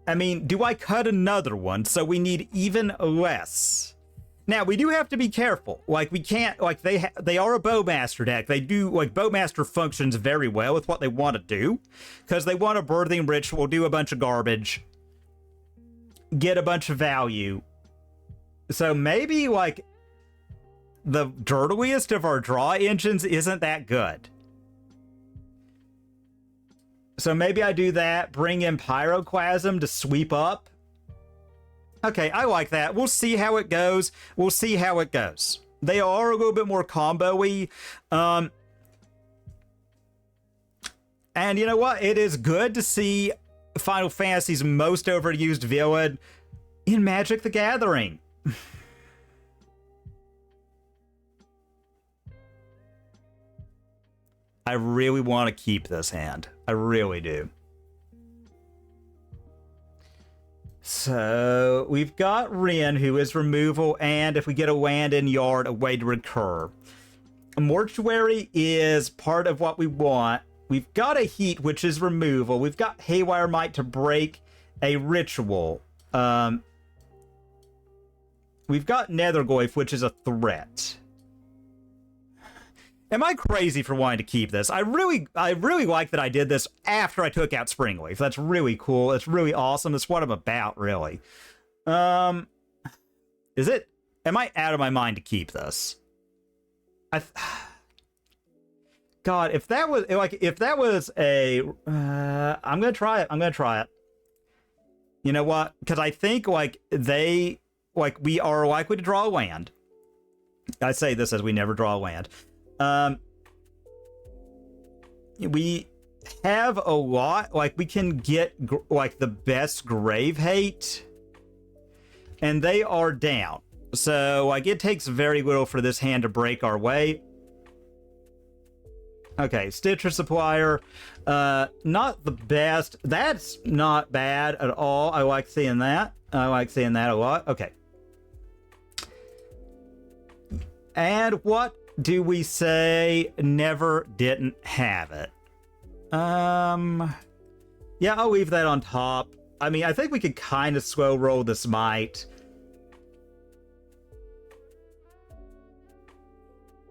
I mean, do I cut another one so we need even less? Now, we do have to be careful. Like, we can't, like, they are a Bowmaster deck. They do, like, Bowmaster functions very well with what they want to do. Because they want a Birthing Ritual, do a bunch of garbage, get a bunch of value. So maybe, like, the dirtiest of our draw engines isn't that good. So maybe I do that, bring in Pyroclasm to sweep up. Okay, I like that. We'll see how it goes. We'll see how it goes. They are a little bit more combo-y. And you know what? It is good to see Final Fantasy's most overused villain in Magic the Gathering. I really want to keep this hand. I really do. So, we've got Rin, who is removal, and if we get a land in yard, a way to recur. A Mortuary is part of what we want. We've got a Heat, which is removal. We've got Haywire Might to break a ritual. We've got Nethergoyf, which is a threat. Am I crazy for wanting to keep this? I really like that I did this after I took out Springleaf. That's really cool. It's really awesome. It's what I'm about, really. Is it? Am I out of my mind to keep this? God, if that was a, I'm gonna try it. I'm gonna try it. You know what? Because I think we are likely to draw a land. I say this as we never draw a land. We have a lot, we can get the best Grave Hate, and they are down. So it takes very little for this hand to break our way. Okay, Stitcher Supplier, not the best. That's not bad at all. I like seeing that. I like seeing that a lot. Okay. And what do we say never didn't have it? Yeah, I'll leave that on top. I mean, I think we could kind of slow roll this Might.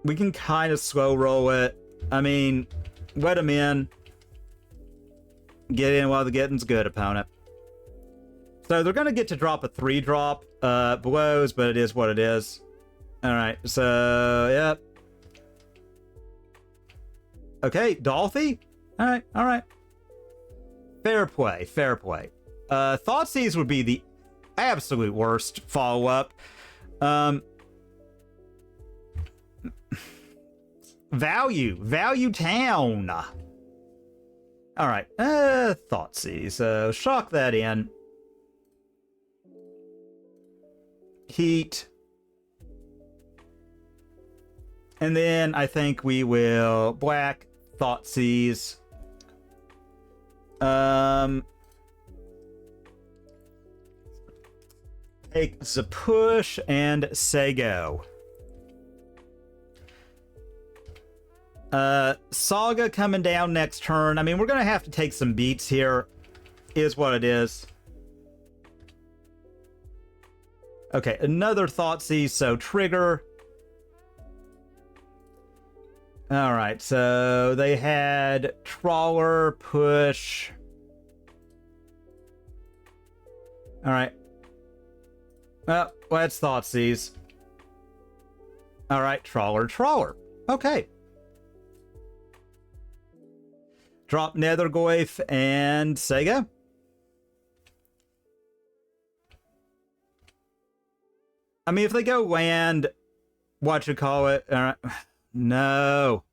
We can kind of slow roll it. I mean, let him in. Get in while the getting's good, opponent. So they're going to get to drop a 3-drop blows, but it is what it is. Alright, so, yep. Okay, Dolphy? Alright, alright. Fair play, fair play. Thoughtseize would be the absolute worst follow-up. Value Town. Alright, Thoughtseize. So, shock that in. Heat. And then I think we will black, Thoughtseize. Take the push and say go. Saga coming down next turn. I mean, we're gonna have to take some beats here. Is what it is. Okay, another Thoughtseize, so trigger. Alright, so they had Trawler, push. Alright. Well, let's Thoughtseize. Alright, Trawler. Okay. Drop Nethergoyf and Sega. I mean, if they go land, what you call it? No.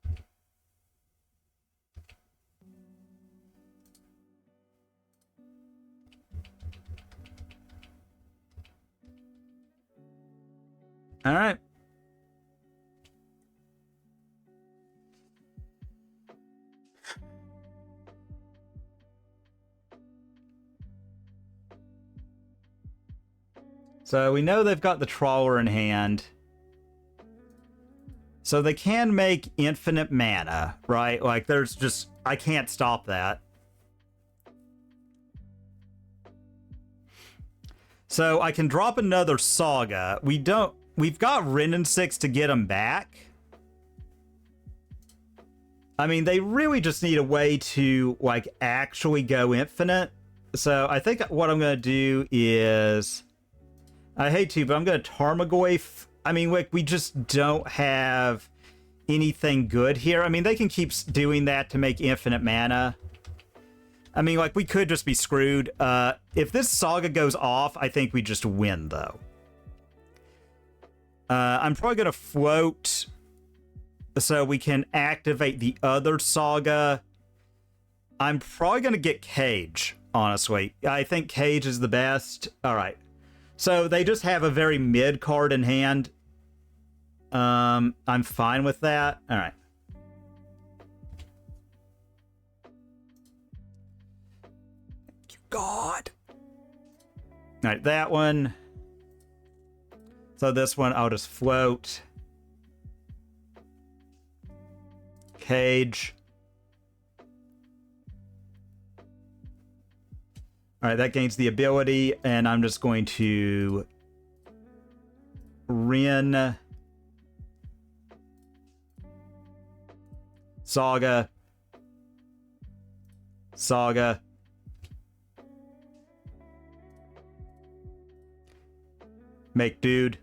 All right. So we know they've got the Trawler in hand. So they can make infinite mana, right? Like, there's just... I can't stop that. So I can drop another Saga. We've got Renin 6 to get them back. I mean, they really just need a way to, actually go infinite. So I think what I'm going to do is... I hate to, but I'm going to Tarmogoyf. I mean, we just don't have anything good here. I mean, they can keep doing that to make infinite mana. I mean, we could just be screwed. If this Saga goes off, I think we just win, though. I'm probably going to float so we can activate the other saga. I'm probably going to get Cage, honestly. I think Cage is the best. All right. So they just have a very mid card in hand. I'm fine with that. All right. Thank you, God. All right, that one. So this one, I'll just float. Cage. All right, that gains the ability, and I'm just going to Rin, Saga, Saga, make dude.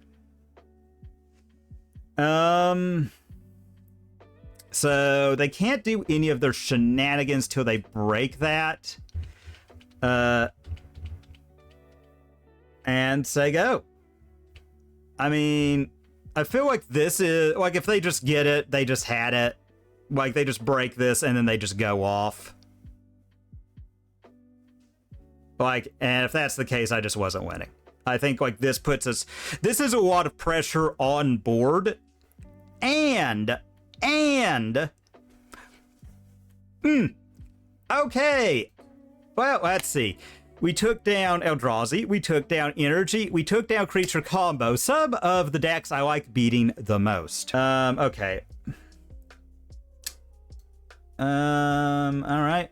So they can't do any of their shenanigans till they break that. And say go. I mean, I feel like this is like if they just get it, they just had it. Like they just break this and then they just go off. Like, and if that's the case, I just wasn't winning. I think like this puts us, this is a lot of pressure on board. And okay. Well, let's see. We took down Eldrazi, we took down Energy, we took down Creature Combo. Some of the decks I like beating the most. Okay. Alright.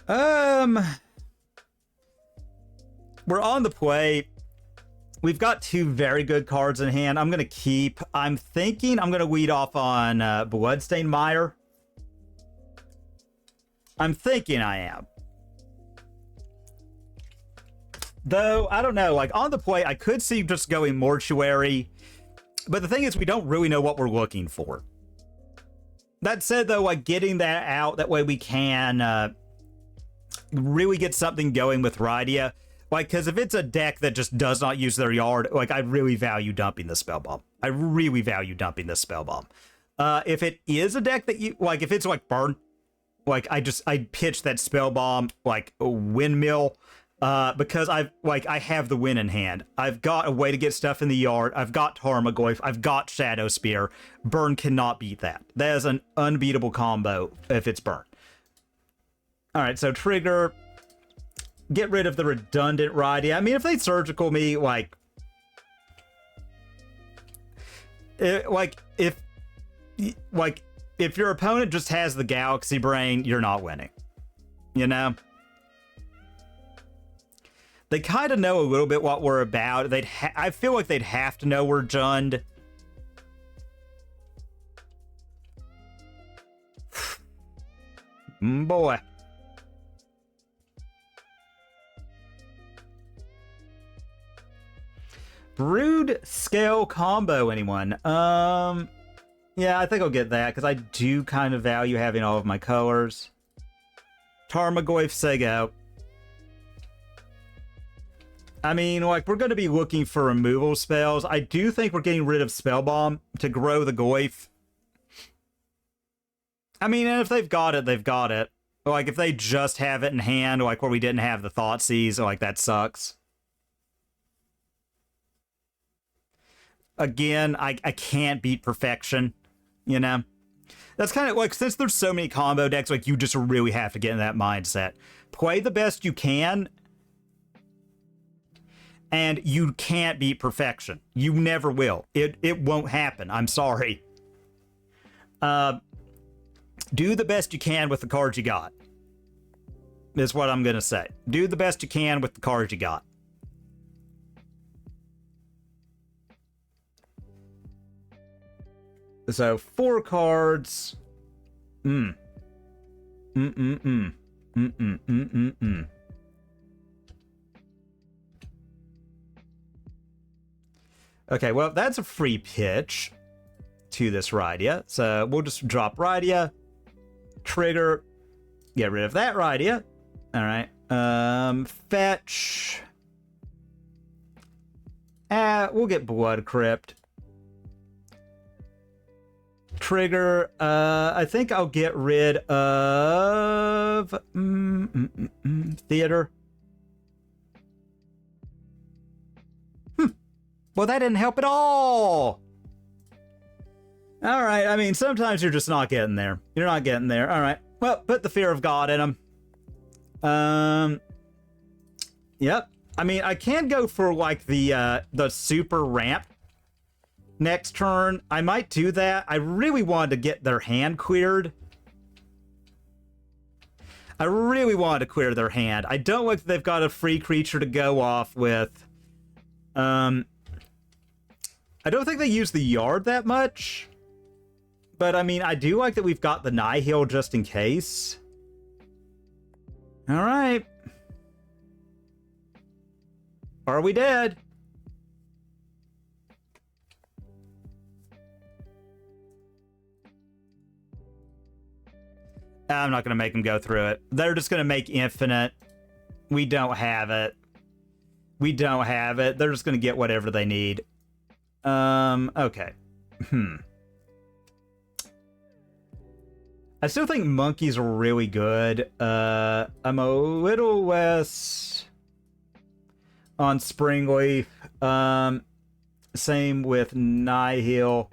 We're on the play. We've got two very good cards in hand. I'm gonna keep. I'm thinking I'm gonna lead off on Bloodstained Mire. I'm thinking I am. Though, I don't know, like on the play, I could see just going Mortuary. But the thing is, we don't really know what we're looking for. That said, though, like getting that out, that way we can really get something going with Rydia. Like, because if it's a deck that just does not use their yard, like, I really value dumping the Spell Bomb. I really value dumping the Spell Bomb. If it is a deck that you, like, if it's like Burn, like, I pitch that Spell Bomb, like, a Windmill, because I have the win in hand. I've got a way to get stuff in the yard. I've got Tarmogoyf. I've got Shadow Spear. Burn cannot beat that. That is an unbeatable combo if it's Burn. All right, so trigger. Get rid of the redundant Rydia. I mean, if they surgical me, like if your opponent just has the Galaxy Brain, you're not winning. You know? They kind of know a little bit what we're about. I feel like they'd have to know we're Jund. Boy. Broodscale Combo, anyone? Yeah, I think I'll get that, because I do kind of value having all of my colors. Tarmogoyf, Sego. I mean, like, we're going to be looking for removal spells. I do think we're getting rid of Spell Bomb to grow the Goyf. I mean, and if they've got it, they've got it. Like, if they just have it in hand, like where we didn't have the Thoughtseize, like, that sucks. Again, I can't beat perfection, you know? That's kind of like, since there's so many combo decks, like, you just really have to get in that mindset. Play the best you can, and you can't beat perfection. You never will. It won't happen. I'm sorry. Do the best you can with the cards you got. Is what I'm going to say. Do the best you can with the cards you got. So, 4 cards. Okay, well, that's a free pitch to this Rydia. So, we'll just drop Rydia. Trigger. Get rid of that Rydia. Alright. Fetch. We'll get Blood Crypt. Trigger, I think I'll get rid of Theater. Well, that didn't help at all. All right, I mean, sometimes you're just not getting there. You're not getting there. All right, well, put the Fear of God in them. Yep. I mean, I can go for, like, the super ramp next turn. I might do that. I really wanted to get their hand cleared. I really wanted to clear their hand. I don't like that they've got a free creature to go off with. I don't think they use the yard that much. But, I mean, I do like that we've got the Nihil just in case. Alright. Are we dead? I'm not going to make them go through it. They're just going to make infinite. We don't have it. We don't have it. They're just going to get whatever they need. Okay. I still think monkeys are really good. I'm a little less on Springleaf. Same with Nihil.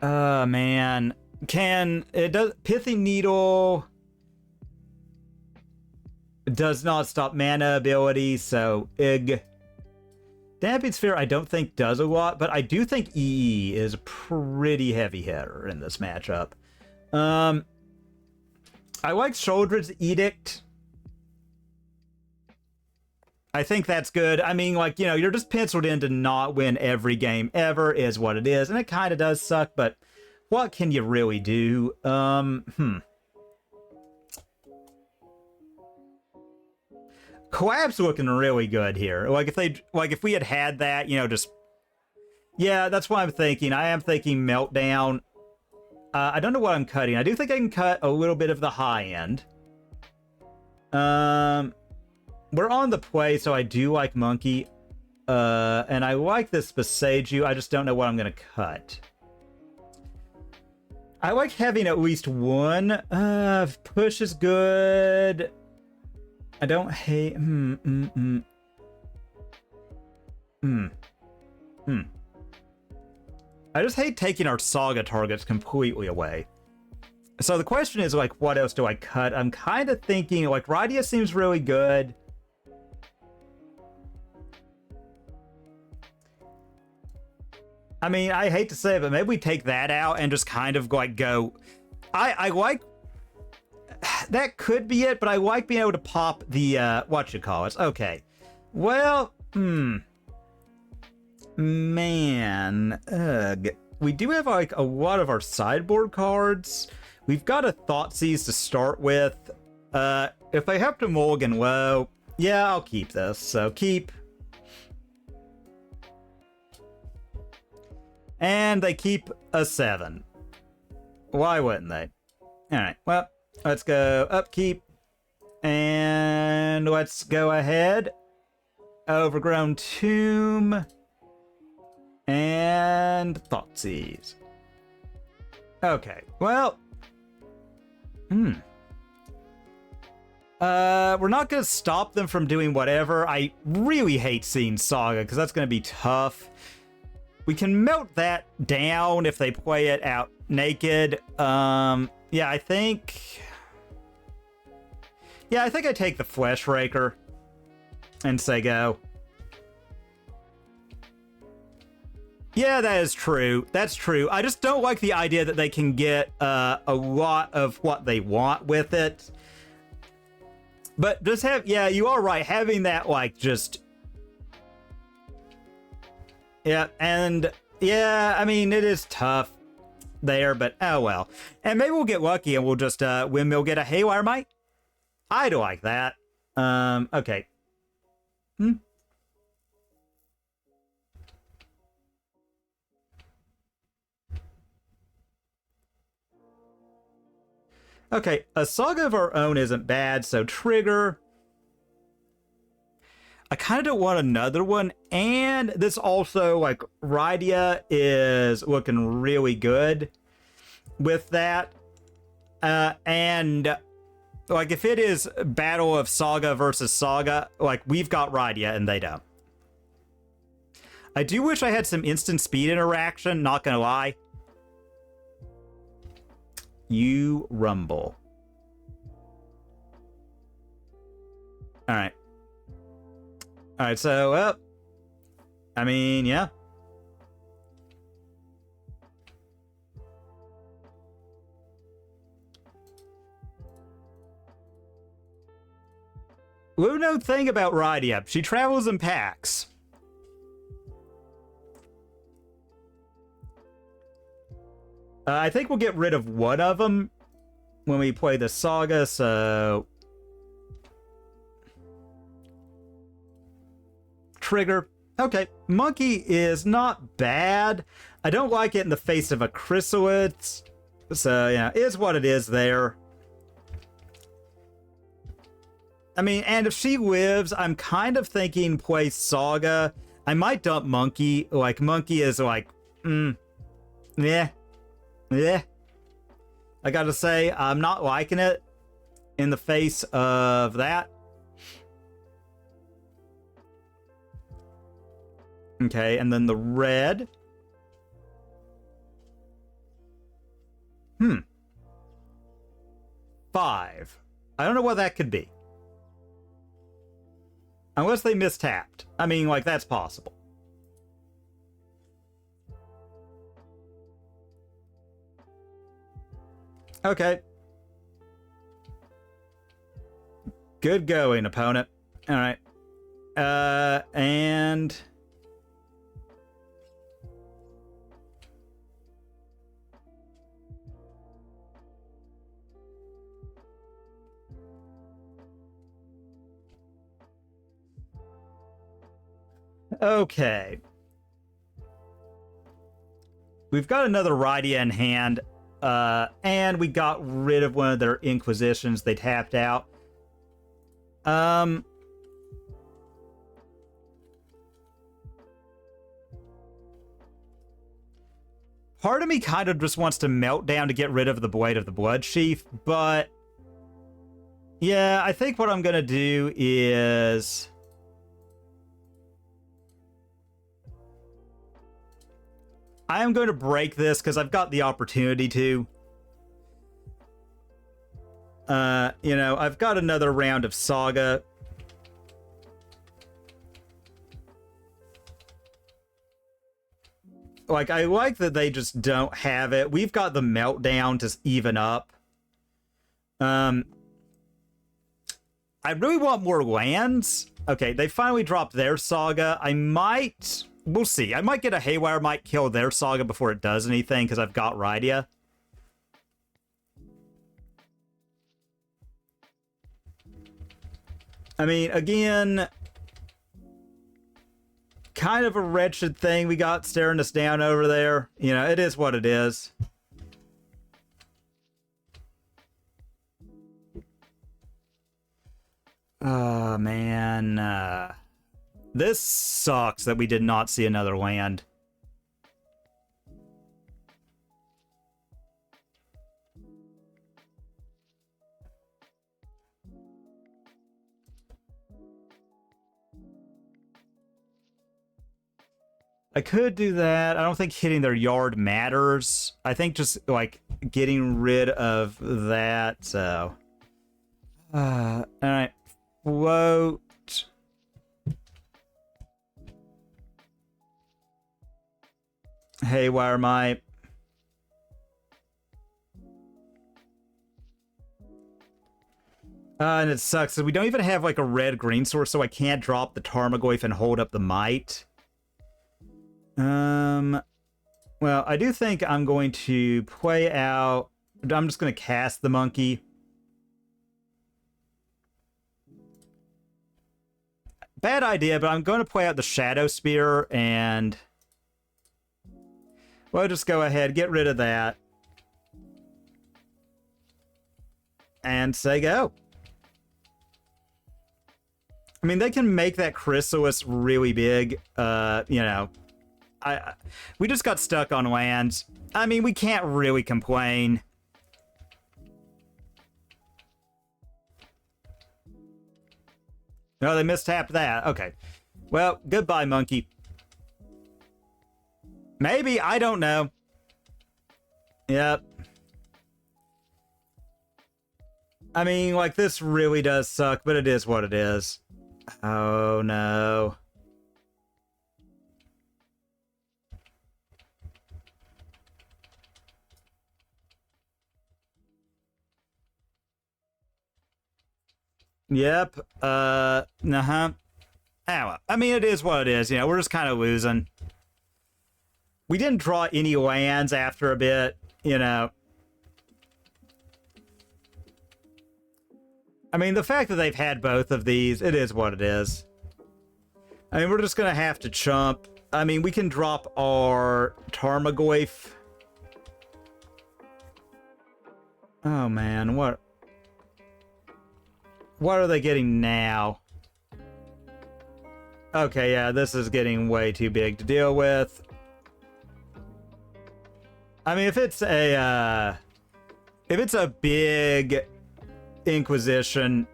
Man. Pithy Needle does not stop mana ability, so ig. Damping Sphere I don't think does a lot, but I do think EE is a pretty heavy hitter in this matchup. I like Shoulder's Edict. I think that's good. I mean, like, you know, you're just penciled in to not win every game ever is what it is, and it kind of does suck, but what can you really do? Collapse looking really good here. Like if we had that, you know, just yeah, that's what I'm thinking. I am thinking Meltdown. I don't know what I'm cutting. I do think I can cut a little bit of the high end. We're on the play, so I do like Monkey. And I like this Besage. I just don't know what I'm gonna cut. I like having at least one. Push is good. I don't hate... I just hate taking our Saga targets completely away. So the question is, like, what else do I cut? I'm kind of thinking, like, Rydia seems really good. I mean, I hate to say it, but maybe we take that out and just kind of, like, go... I like... That could be it, but I like being able to pop the, whatchamacallit. Okay. Well, Man. Ugh. We do have, like, a lot of our sideboard cards. We've got a Thoughtseize to start with. If I have to mulligan low, yeah, I'll keep this. So, keep. And they keep a 7. Why wouldn't they? Alright, well... Let's go upkeep, and let's go ahead. Overgrown Tomb, and Thoughtseize. Okay, well, we're not gonna stop them from doing whatever. I really hate seeing Saga because that's gonna be tough. We can melt that down if they play it out naked. Yeah, I think I take the Flesh Raker and say go. Yeah, that is true. That's true. I just don't like the idea that they can get a lot of what they want with it. But just have, yeah, you are right. Having that, like, just... Yeah, and, yeah, I mean, it is tough there, but oh well. And maybe we'll get lucky and we'll just windmill get a Haywire Might. I'd like that. Okay. Okay, a Saga of our own isn't bad, so trigger. I kind of don't want another one. And this also, like, Rydia is looking really good with that. And, like, if it is Battle of Saga versus Saga, like, we've got Rydia and they don't. I do wish I had some instant speed interaction, not gonna lie. You rumble. Alright. Alright, so, well, I mean, yeah. Little known thing about Rydia, she travels in packs. I think we'll get rid of one of them when we play the Saga, so... Trigger. Okay, Monkey is not bad. I don't like it in the face of a Chrysalid, so, yeah, it is what it is there. I mean, and if she lives, I'm kind of thinking play Saga. I might dump Monkey. Like, Monkey is like, yeah. Yeah. I gotta say, I'm not liking it in the face of that. Okay, and then the red. 5. I don't know what that could be. Unless they mistapped. I mean, like, that's possible. Okay. Good going, opponent. Alright. And... Okay. We've got another Rydia in hand. And we got rid of one of their Inquisitions they tapped out. Part of me kind of just wants to melt down to get rid of the Blade of the Bloodsheath, but... Yeah, I think what I'm gonna do is... I am going to break this because I've got the opportunity to. You know, I've got another round of Saga. Like, I like that they just don't have it. We've got the Meltdown to even up. I really want more lands. Okay, they finally dropped their Saga. I might... We'll see. I might get a Haywire, might kill their Saga before it does anything, because I've got Rydia. I mean, again... Kind of a wretched thing we got staring us down over there. You know, it is what it is. Oh, man. This sucks that we did not see another land. I could do that. I don't think hitting their yard matters. I think just, like, getting rid of that, so... Alright. Float... Haywire might. And it sucks that we don't even have like a red-green source, so I can't drop the Tarmogoyf and hold up the Might. Well, I do think I'm going to play out... I'm just going to cast the Monkey. Bad idea, but I'm going to play out the Shadow Spear and... We'll just go ahead, get rid of that. And say go. I mean, they can make that Chrysalis really big. You know, we just got stuck on lands. I mean, we can't really complain. No, they mistapped that. Okay. Well, goodbye, monkey. Maybe, I don't know. Yep. I mean, like, this really does suck, but it is what it is. Oh, no. Yep. Uh-huh. Ow. I mean, it is what it is. You know, we're just kind of losing. We didn't draw any lands after a bit, you know. I mean, the fact that they've had both of these, it is what it is. I mean, we're just going to have to chump. I mean, we can drop our Tarmogoyf. Oh, man. What are they getting now? Okay, yeah, this is getting way too big to deal with. I mean, if it's a big Inquisition,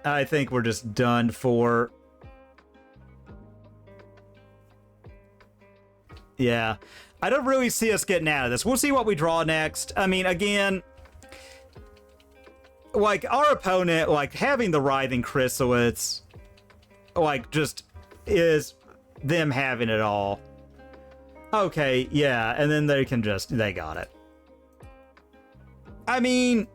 I think we're just done for. Yeah. I don't really see us getting out of this. We'll see what we draw next. I mean, again, like, our opponent, like, having the Writhing Chrysalids, like, just is them having it all. Okay, yeah, and then they can just, they got it. I mean,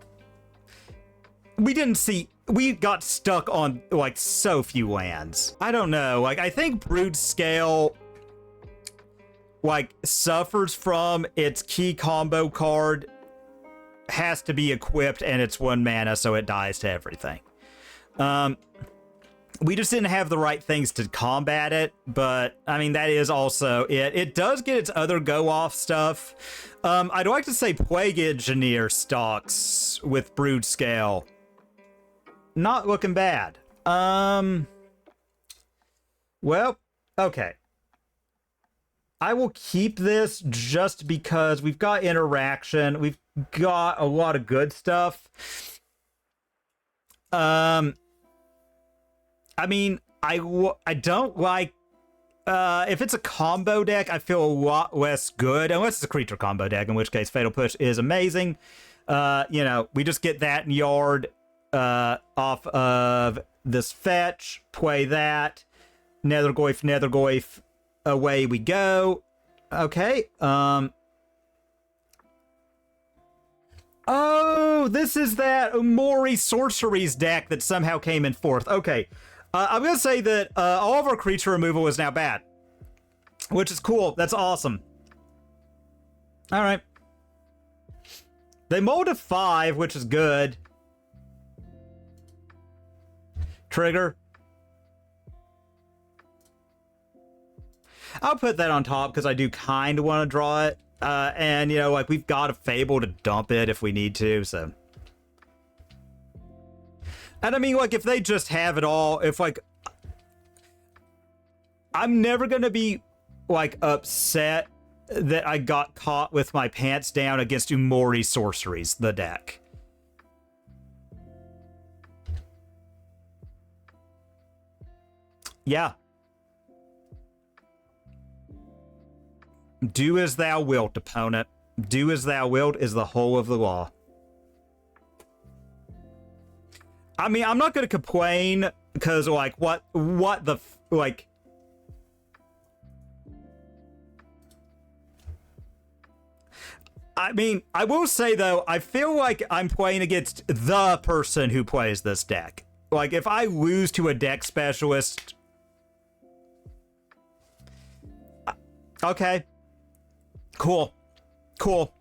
we got stuck on, like, so few lands. I don't know, like, I think Broodscale, like, suffers from its key combo card has to be equipped and it's 1 mana, so it dies to everything. We just didn't have the right things to combat it, but, I mean, that is also it. It does get its other go-off stuff. I'd like to say Plague Engineer stocks with Broodscale. Not looking bad. Well, okay. I will keep this just because we've got interaction. We've got a lot of good stuff. I mean, I don't like, if it's a combo deck, I feel a lot less good, unless it's a creature combo deck, in which case Fatal Push is amazing. You know, we just get that in yard, off of this fetch, play that, Nethergoyf, away we go. Okay, oh, this is that Umori Sorceries deck that somehow came in 4th. Okay. I'm going to say that all of our creature removal is now bad. Which is cool. That's awesome. Alright. They mulled to 5, which is good. Trigger. I'll put that on top because I do kind of want to draw it. And, you know, like, we've got a Fable to dump it if we need to, so. And I mean, like, if they just have it all, if, like, I'm never going to be, like, upset that I got caught with my pants down against Umori Sorceries, the deck. Yeah. Do as thou wilt, opponent. Do as thou wilt is the whole of the law. I mean, I'm not going to complain because, like, what the, like... I mean, I will say, though, I feel like I'm playing against the person who plays this deck. Like, if I lose to a deck specialist... Okay. Cool. Cool.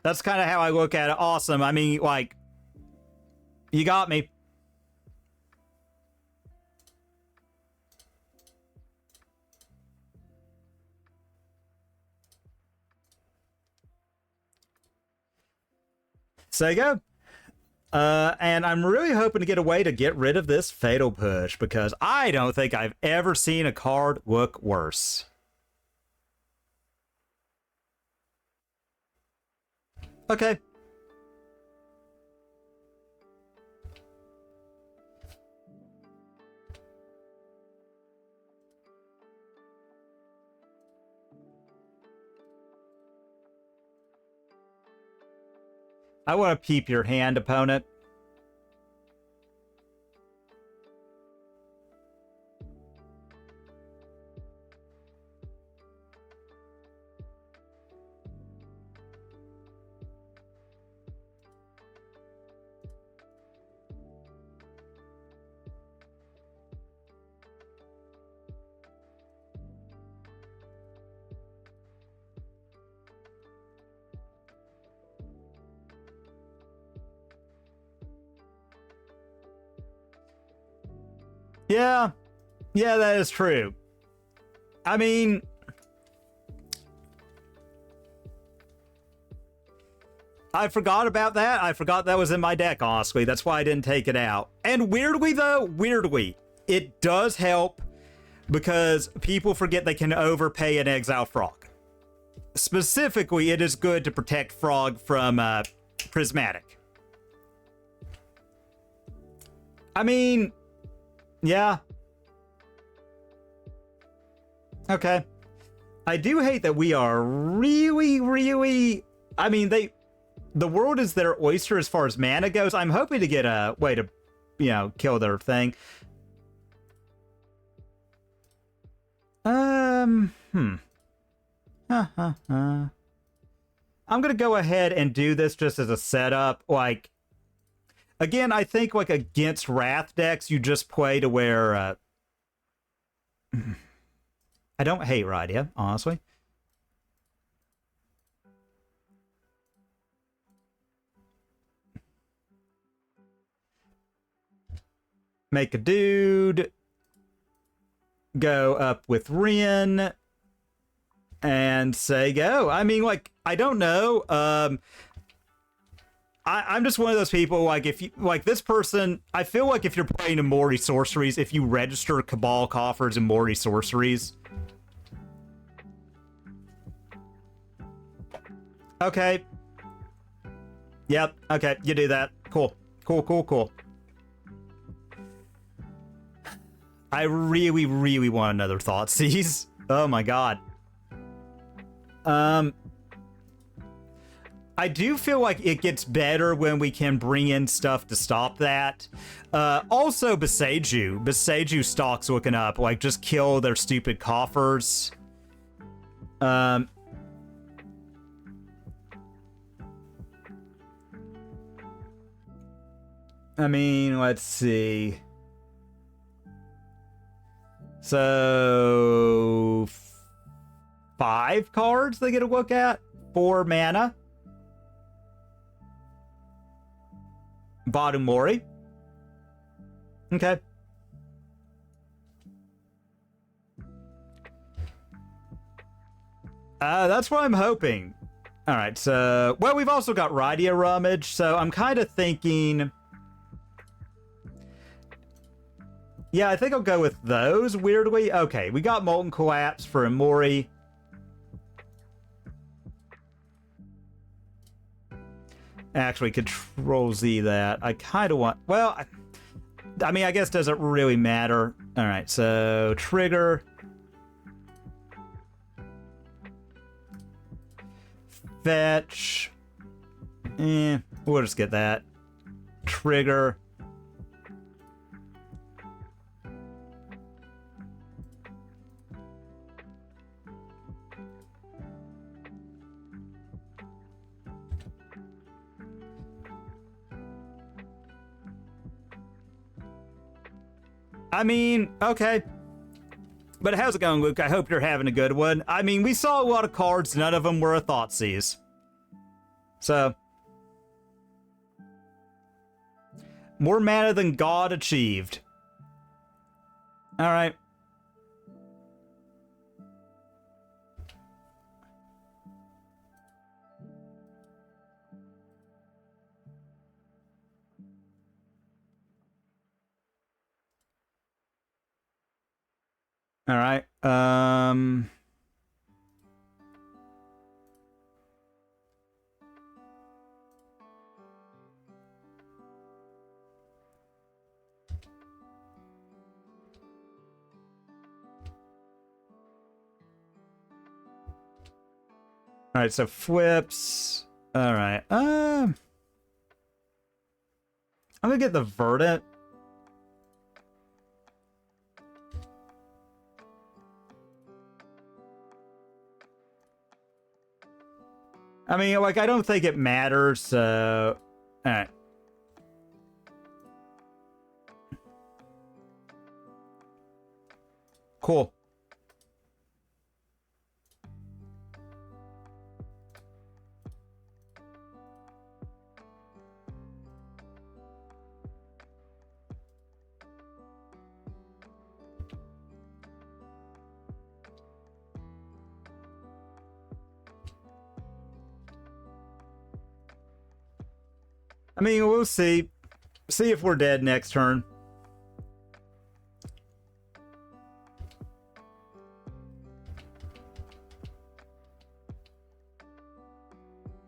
That's kind of how I look at it. Awesome. I mean, like, you got me. So you go. And I'm really hoping to get a way to get rid of this Fatal Push, because I don't think I've ever seen a card look worse. Okay. I want to peep your hand, opponent. Yeah. Yeah, that is true. I mean, I forgot about that. I forgot that was in my deck, honestly. That's why I didn't take it out. And weirdly, though, it does help because people forget they can overpay an Exile Frog. Specifically, it is good to protect Frog from Prismatic. I mean, yeah. Okay. I do hate that we are really... I mean, the world is their oyster as far as mana goes. I'm hoping to get a way to, kill their thing. I'm gonna go ahead and do this just as a setup. Like, again, I think like against Wrath decks, you just play to where I don't hate Rydia, honestly. Make a dude. Go up with Rin. And say go. I mean, like, I don't know. I'm just one of those people, like, if you, like, this person, I feel like if you're playing Umori Sorceries, if you register Cabal Coffers and Umori Sorceries. Okay. Yep, okay, you do that. Cool. Cool. I really want another Thoughtseize. Oh my god. I do feel like it gets better when we can bring in stuff to stop that. Also, Beseju stocks looking up. Like, just kill their stupid coffers. I mean, let's see. So 5 cards they get to look at. 4 mana. Bottom Mori. Okay. That's what I'm hoping. All right, so... Well, we've also got Rydia Rummage, so I'm kind of thinking... Yeah, I think I'll go with those, weirdly. Okay, we got Molten Collapse for Umori. Actually, Control Z that. I kind of want... Well, I mean, I guess doesn't really matter. All right, so trigger. Fetch. We'll just get that. Trigger. I mean, okay. But how's it going, Luke? I hope you're having a good one. I mean, we saw a lot of cards. None of them were a Thoughtseize. So. More mana than God achieved. Alright. All right. All right, so flips. All right. I'm gonna get the Verdant. I mean, like, I don't think it matters, so... Alright. Cool. I mean, we'll see. See if we're dead next turn.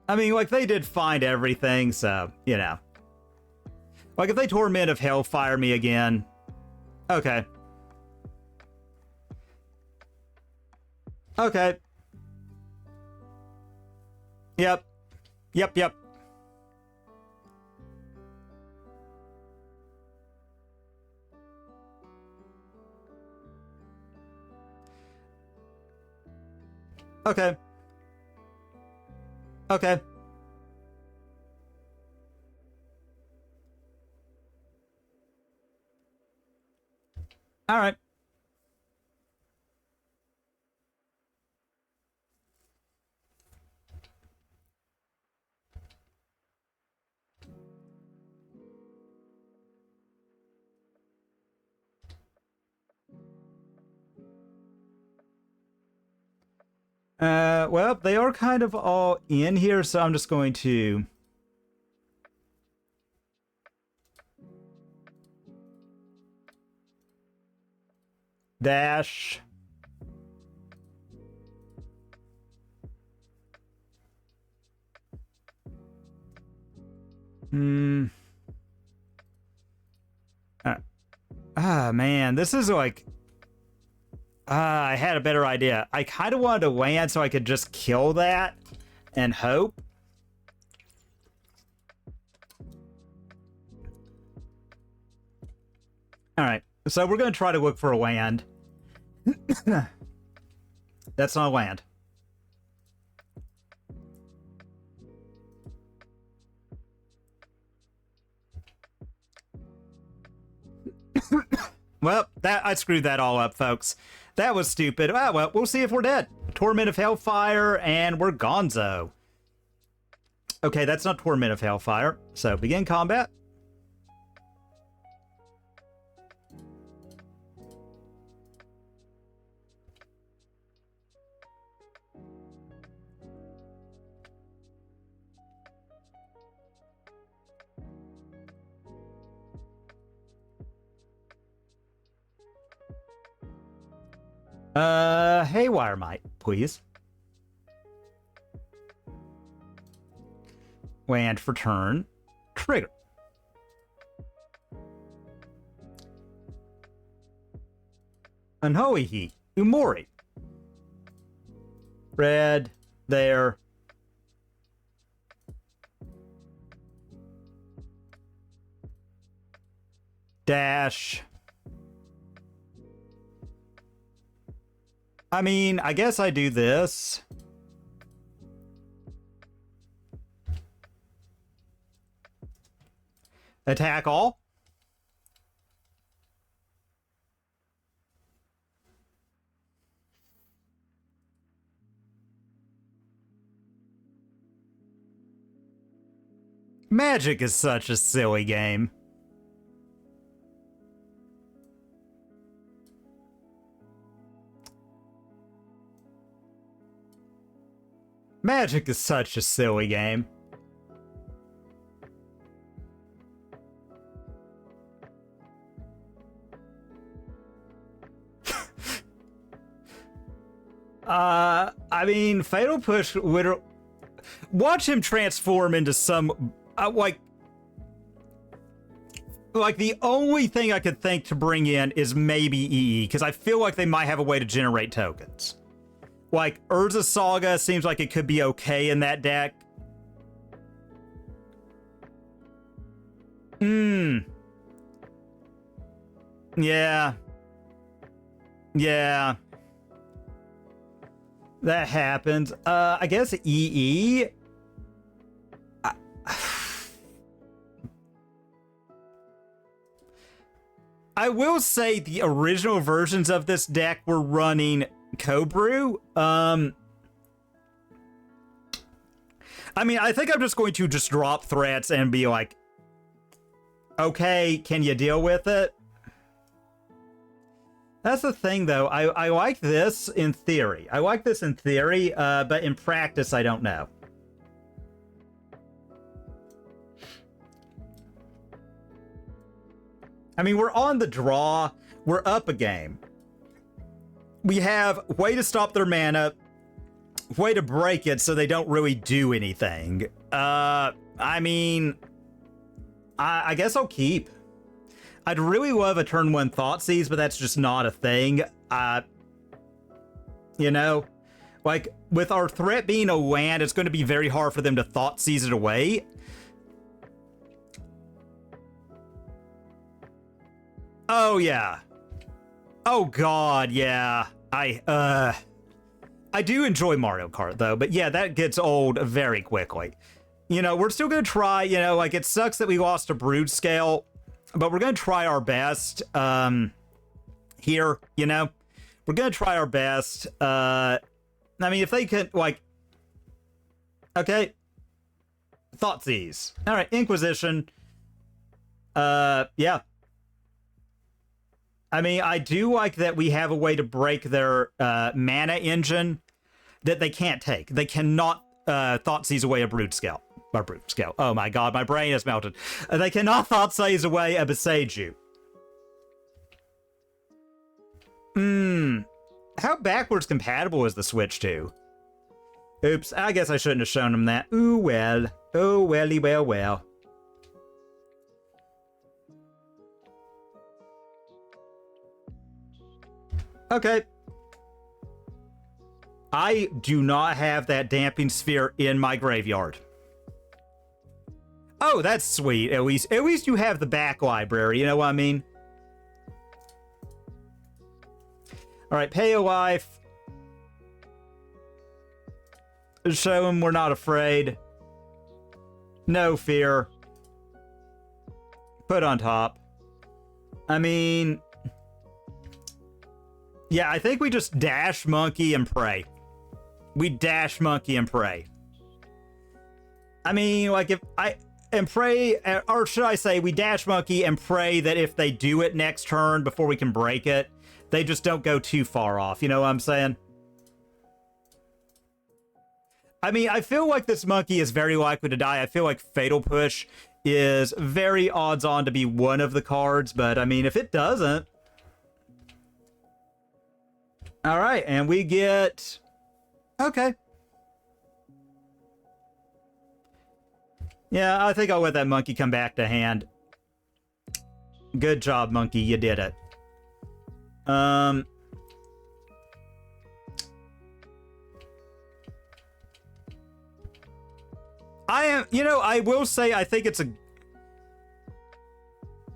I mean, like, they did find everything, so, you know. Like, if they Torment of Hellfire me again... Okay. Okay. Yep. Yep. Okay. Okay. All right. Well, they are kind of all in here, so I'm just going to... Dash. Man, this is like... I had a better idea. I kind of wanted to land so I could just kill that and hope. Alright, so we're going to try to look for a land. That's not a land. Well, I screwed that all up, folks. That was stupid. Ah, well, we'll see if we're dead. Torment of Hellfire, and we're gonzo. Okay, that's not Torment of Hellfire. So, begin combat. Haywire Might, please. Land for turn. Trigger. Unholy Heat. Umori. Red. There. Dash. I mean, I guess I do this. Attack all. Magic is such a silly game. Magic is such a silly game. I mean, Fatal Push would... Watch him transform into some... like, the only thing I could think to bring in is maybe EE, because I feel like they might have a way to generate tokens. Like, Urza Saga seems like it could be okay in that deck. Yeah. Yeah. That happens. I guess EE. I will say the original versions of this deck were running Cobrew. I mean, I think I'm just going to just drop threats and be like, okay, can you deal with it? That's the thing, though. I like this in theory. I like this in theory, but in practice, I don't know. I mean, we're on the draw. We're up a game. We have way to stop their mana, way to break it so they don't really do anything. I mean, I guess I'll keep. I'd really love a turn 1 Thoughtseize, but that's just not a thing. You know, like with our threat being a land, it's going to be very hard for them to Thoughtseize it away. Oh yeah. Oh god, yeah. I do enjoy Mario Kart though, but yeah, that gets old very quickly. You know, we're still gonna try, you know, like it sucks that we lost to Broodscale, but we're gonna try our best here, you know. We're gonna try our best. I mean, if they could, like, okay, Thoughtseize. All right, Inquisition. Yeah. I mean, I do like that we have a way to break their mana engine that they can't take. They cannot Thoughtseize away a Broodscale. Or Broodscale. Oh my god, my brain has melted. They cannot Thoughtseize away a Beseiju. How backwards compatible is the Switch 2? Oops, I guess I shouldn't have shown him that. Ooh well. Oh welly well well. Okay. I do not have that Damping Sphere in my graveyard. Oh, that's sweet. At least you have the back library, you know what I mean? Alright, pay a life. Show him we're not afraid. No fear. Put on top. I mean... yeah, I think we just dash monkey and pray. We dash monkey and pray. I mean, like if I... and pray, or should I say, we dash monkey and pray that if they do it next turn before we can break it, they just don't go too far off. You know what I'm saying? I mean, I feel like this monkey is very likely to die. I feel like Fatal Push is very odds-on to be one of the cards, but I mean, if it doesn't... all right, and we get... okay. Yeah, I think I'll let that monkey come back to hand. Good job, monkey. You did it. I am... you know, I will say I think it's a...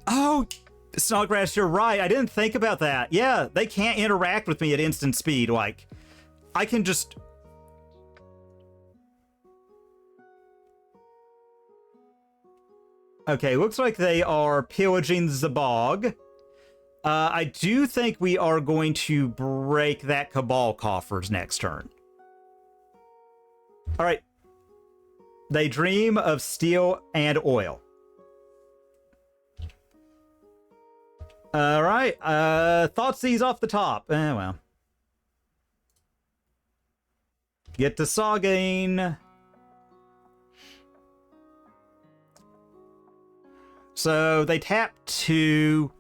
oh... Snodgrass, you're right. I didn't think about that. Yeah, they can't interact with me at instant speed. Like, I can just... okay, looks like they are pillaging the bog. I do think we are going to break that Cabal coffers next turn. All right. They dream of steel and oil. All right, Thoughtseize off the top. Well. Get to Sagain. So they tap 2.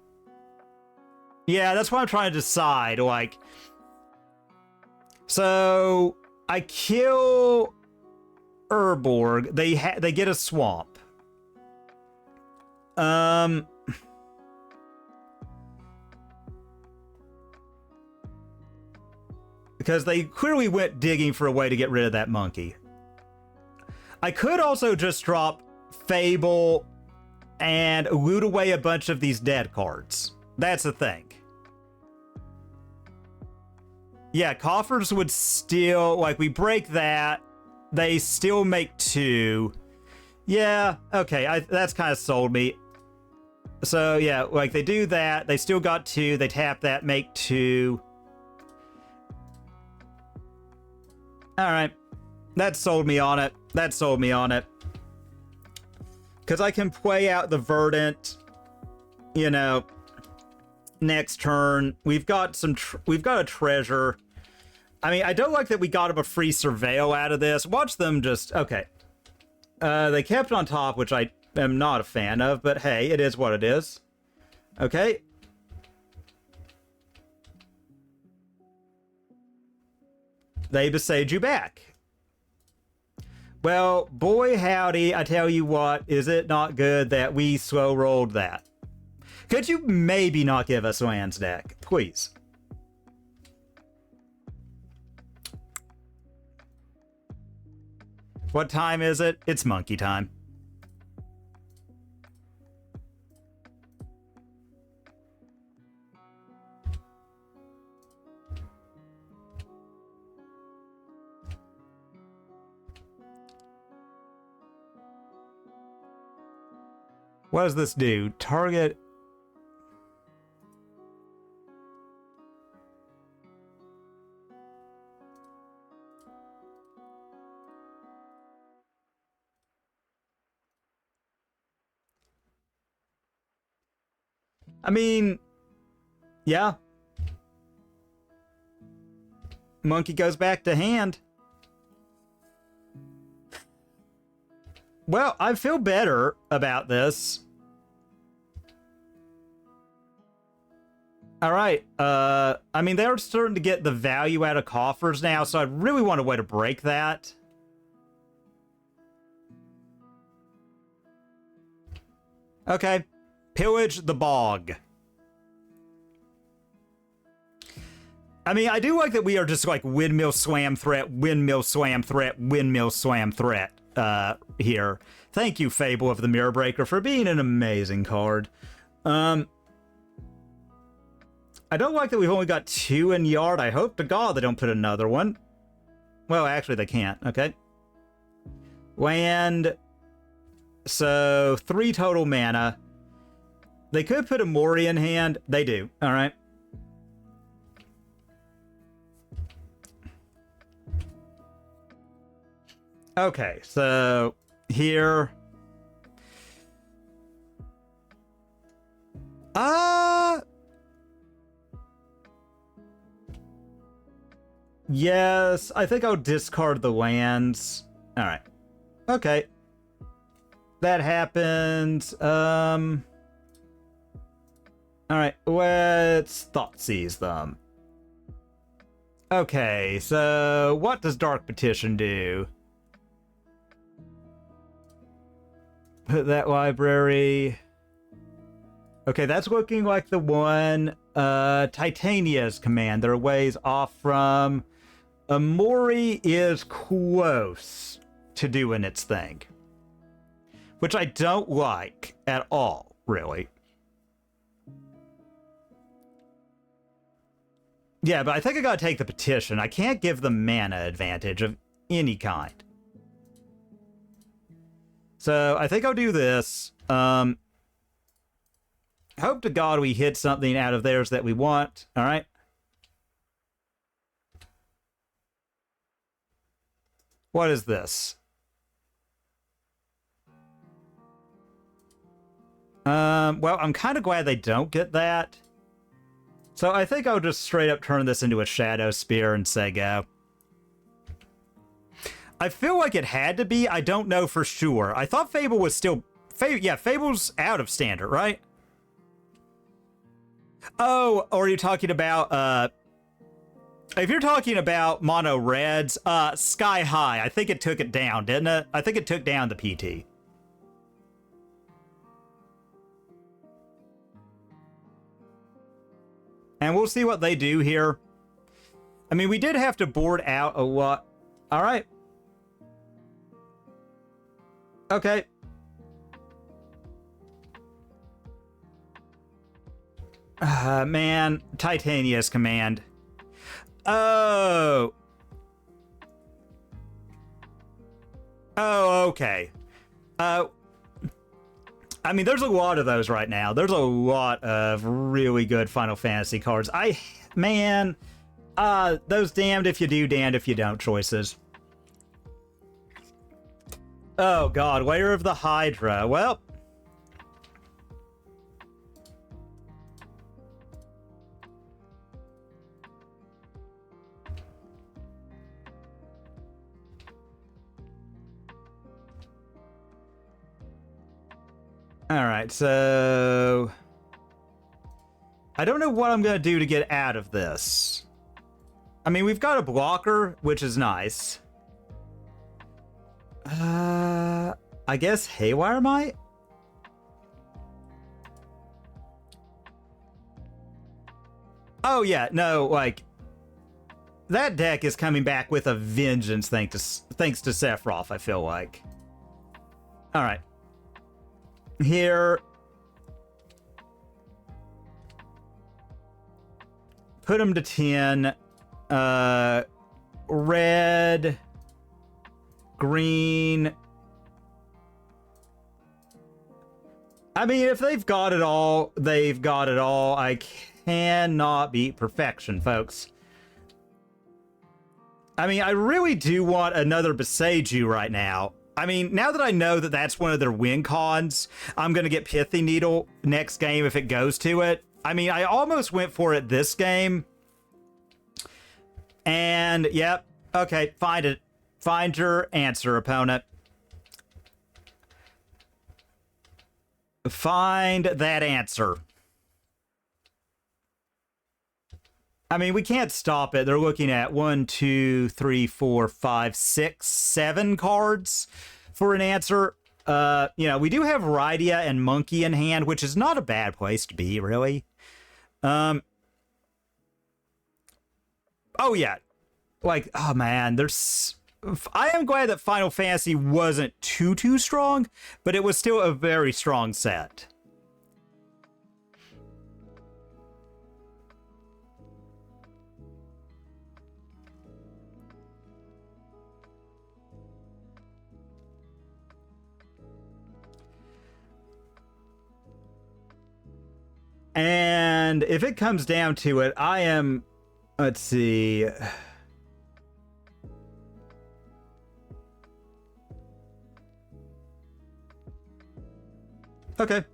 Yeah, that's what I'm trying to decide. Like, So I kill Urborg. They get a swamp. Because they clearly went digging for a way to get rid of that monkey. I could also just drop Fable and loot away a bunch of these dead cards. That's the thing. Yeah, coffers would still, like, we break that. They still make 2. Yeah, okay, that's kind of sold me. So, yeah, like, they do that. They still got 2. They tap that, make 2. Alright. That sold me on it. That sold me on it. Because I can play out the Verdant, you know, next turn. We've got a treasure. I mean, I don't like that we got him a free Surveil out of this. Watch them just... Okay. They kept on top, which I am not a fan of, but hey, it is what it is. Okay. They besage you back. Well, boy howdy, I tell you what, is it not good that we slow rolled that? Could you maybe not give us lands deck, please? What time is it? It's monkey time. What does this do? Target... I mean, yeah. Monkey goes back to hand. Well, I feel better about this. All right. I mean, they're starting to get the value out of coffers now, so I really want a way to break that. Okay. Pillage the bog. I mean, I do like that we are just like windmill swam threat, windmill swam threat, windmill swam threat here. Thank you, Fable of the Mirror Breaker, for being an amazing card. I don't like that we've only got 2 in yard. I hope to God they don't put another one. Well, actually, they can't. Okay. Land. So, 3 total mana. They could put Umori in hand. They do. All right. Okay, so here. Yes, I think I'll discard the lands. All right. Okay. That happens. All right, let's Thoughtseize them. Okay, so what does Dark Petition do? Put that library. Okay, that's looking like the one Titania's command. They're ways off from. Umori is close to doing its thing, which I don't like at all, really. Yeah, but I think I gotta take the petition. I can't give them mana advantage of any kind. So I think I'll do this. Hope to God we hit something out of theirs that we want. All right. What is this? Well, I'm kind of glad they don't get that. So I think I'll just straight up turn this into a Shadow Spear and say go. I feel like it had to be. I don't know for sure. I thought Fable was still... yeah, Fable's out of standard, right? Oh, or are you talking about If you're talking about mono reds, Sky High, I think it took it down, didn't it? I think it took down the PT. And we'll see what they do here. I mean, we did have to board out a lot. All right. Okay. Man, Titania's command. Oh. Oh, okay. I mean, there's a lot of those right now. There's a lot of really good Final Fantasy cards. Man, those damned if you do, damned if you don't choices. Oh, God, Lair of the Hydra. Well. All right, so I don't know what I'm going to do to get out of this. I mean, we've got a blocker, which is nice. I guess Haywire might? Oh, yeah, no, like, that deck is coming back with a vengeance thanks to Sephiroth, I feel like. All right. Here, put them to 10. Red, green. I mean, if they've got it all, they've got it all. I cannot beat perfection, folks. I mean, I really do want another Beseiju right now. I mean, now that I know that that's one of their win cons, I'm going to get Pithy Needle next game if it goes to it. I mean, I almost went for it this game. And, yep. Okay, find it. Find your answer, opponent. Find that answer. I mean, we can't stop it. They're looking at 1, 2, 3, 4, 5, 6, 7 cards for an answer. You know, we do have Rydia and Monkey in hand, which is not a bad place to be, really. Oh, yeah. Like, oh, man, I am glad that Final Fantasy wasn't too strong, but it was still a very strong set. And if it comes down to it, I am, let's see. Okay.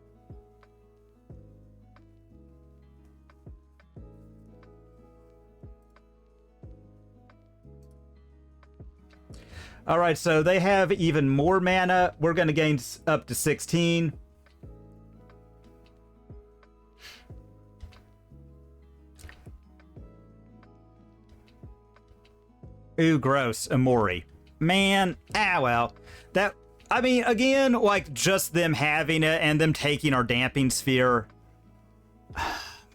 All right, so they have even more mana. We're going to gain up to 16. Ooh, gross. Umori. Man, well. That, I mean, again, like, just them having it and them taking our damping sphere.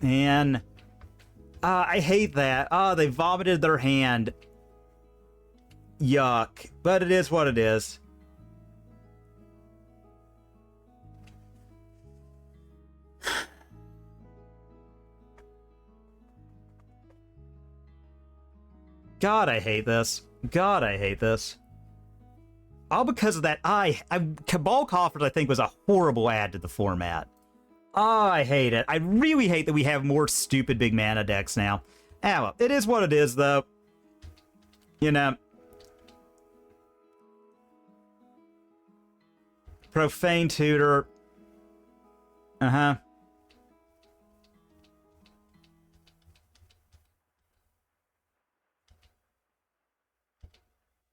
Man. I hate that. They vomited their hand. Yuck. But it is what it is. God, I hate this. God, I hate this. All because of that. Cabal Coffers, I think, was a horrible add to the format. Oh, I hate it. I really hate that we have more stupid big mana decks now. Well, it is what it is, though. You know. Profane Tutor. Uh-huh.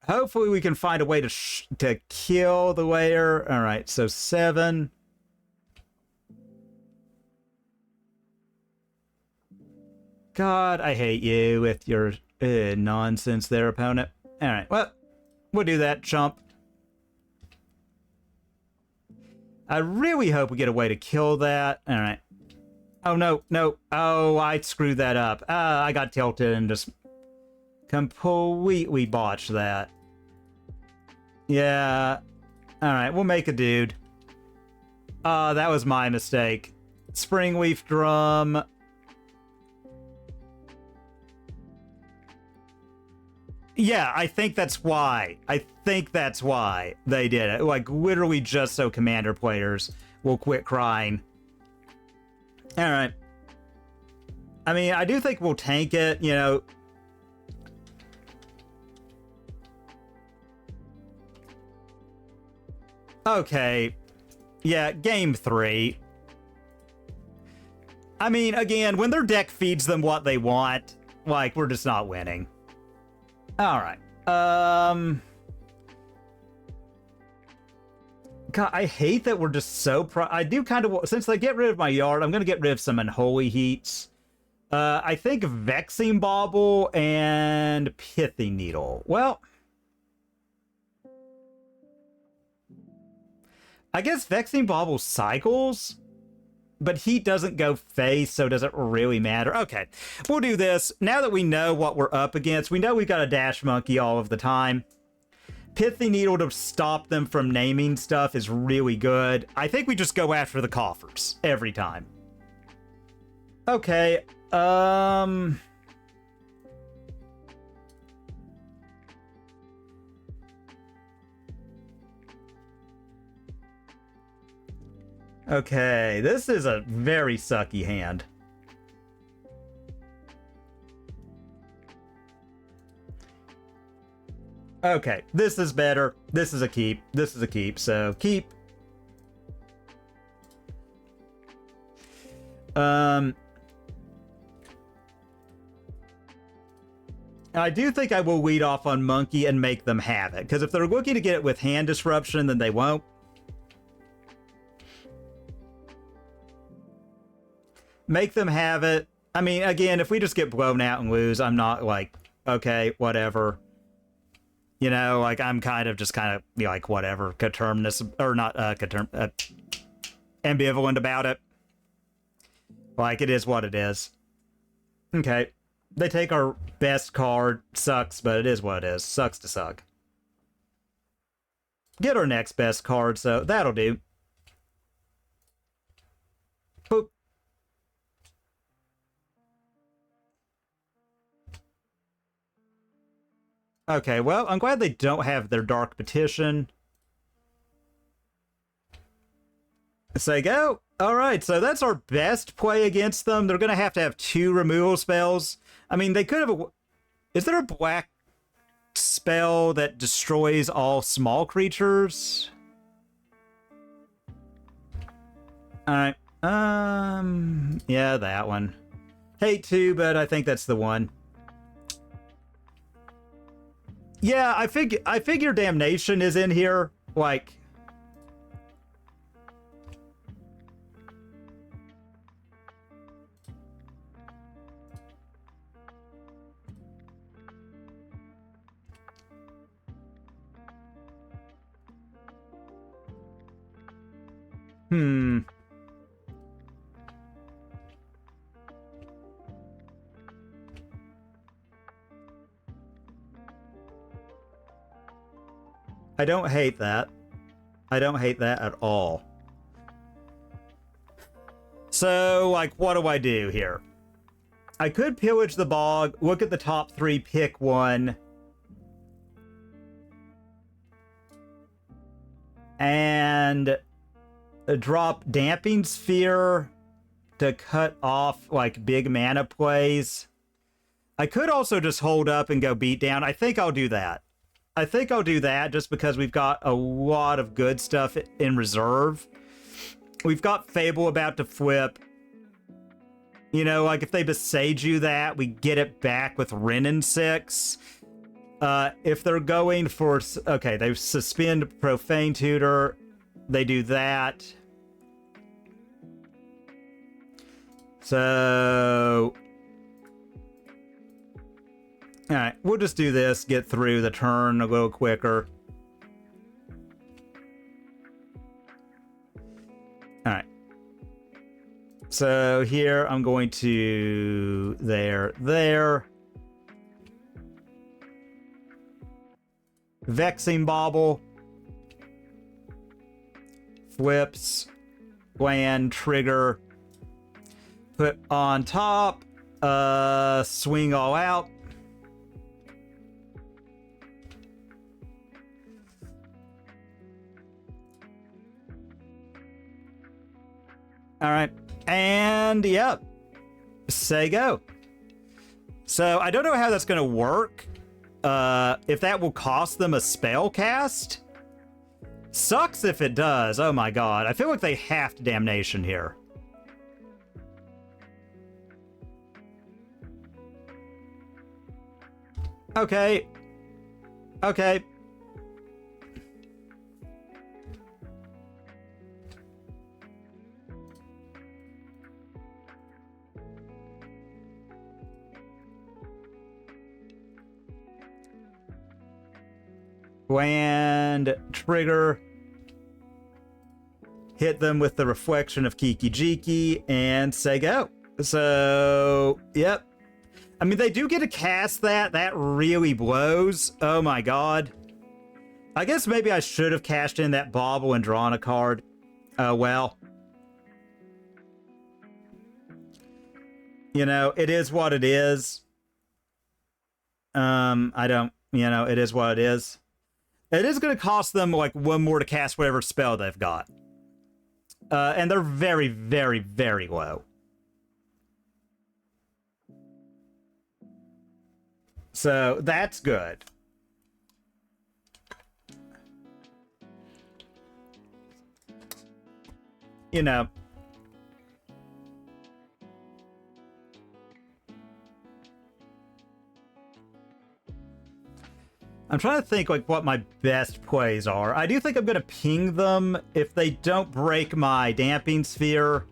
Hopefully we can find a way to kill the layer. All right, so 7. God, I hate you with your Nonsense there, opponent. Alright, well, we'll do that, chump. I really hope we get a way to kill that. Alright. Oh, no, no. Oh, I screwed that up. I got tilted and just completely botched that. Yeah. Alright, we'll make a dude. That was my mistake. Springleaf Drum. Yeah, I think that's why. I think that's why they did it. Like, literally just so Commander players will quit crying. Alright. I mean, I do think we'll tank it, you know. Okay. Yeah, game 3. I mean, again, when their deck feeds them what they want, like, we're just not winning. Alright. God, I hate that we're just so I do kind of... Since they get rid of my yard, I'm going to get rid of some Unholy Heats. I think Vexing Bauble and Pithy Needle. Well... I guess Vexing Bauble cycles, but Heat doesn't go face, so does it really matter? Okay, we'll do this. Now that we know what we're up against, we know we've got a Dash Monkey all of the time. Pithy Needle to stop them from naming stuff is really good. I think we just go after the coffers every time. Okay, Okay, this is a very sucky hand. Okay, this is better. This is a keep. This is a keep, so keep. I do think I will weed off on Monkey and make them have it, because if they're looking to get it with hand disruption, then they won't. Make them have it. I mean, again, if we just get blown out and lose, I'm not like, okay, whatever. You know, like, I'm kind of like, whatever, coterminous, or not, ambivalent about it. Like, it is what it is. Okay. They take our best card. Sucks, but it is what it is. Sucks to suck. Get our next best card, so that'll do. Boop. Okay, well, I'm glad they don't have their Dark Petition. Say go. Alright, so that's our best play against them. They're going to have 2 removal spells. I mean, they could have... Is there a black spell that destroys all small creatures? Alright. Yeah, that one. Hate to, but I think that's the one. Yeah, I figure Damnation is in here. Like... I don't hate that. I don't hate that at all. So, like, what do I do here? I could pillage the bog, look at the top 3, pick one. And drop Damping Sphere to cut off, like, big mana plays. I could also just hold up and go beat down. I think I'll do that. I think I'll do that just because we've got a lot of good stuff in reserve. We've got Fable about to flip. You know, like if they besage you that, we get it back with Wrenn and 6. If they're going for... Okay, they suspend Profane Tutor. They do that. So... Alright, we'll just do this, get through the turn a little quicker. Alright. So here I'm going to there. Vexing Bauble. Flips. Land, trigger. Put on top. Swing all out. Alright. And, yep. Say go. So, I don't know how that's going to work. If that will cost them a spell cast. Sucks if it does. Oh my god. I feel like they have to Damnation here. Okay. Okay. Land, trigger, hit them with the reflection of Kiki Jiki, and say go. So, yep. I mean, they do get to cast that. That really blows. Oh my god. I guess maybe I should have cashed in that bauble and drawn a card. Oh well. You know, it is what it is. It is what it is. It is going to cost them, like, one more to cast whatever spell they've got. And they're very, very, very low. So, that's good. You know. I'm trying to think, like, what my best plays are. I do think I'm going to ping them if they don't break my Damping Sphere.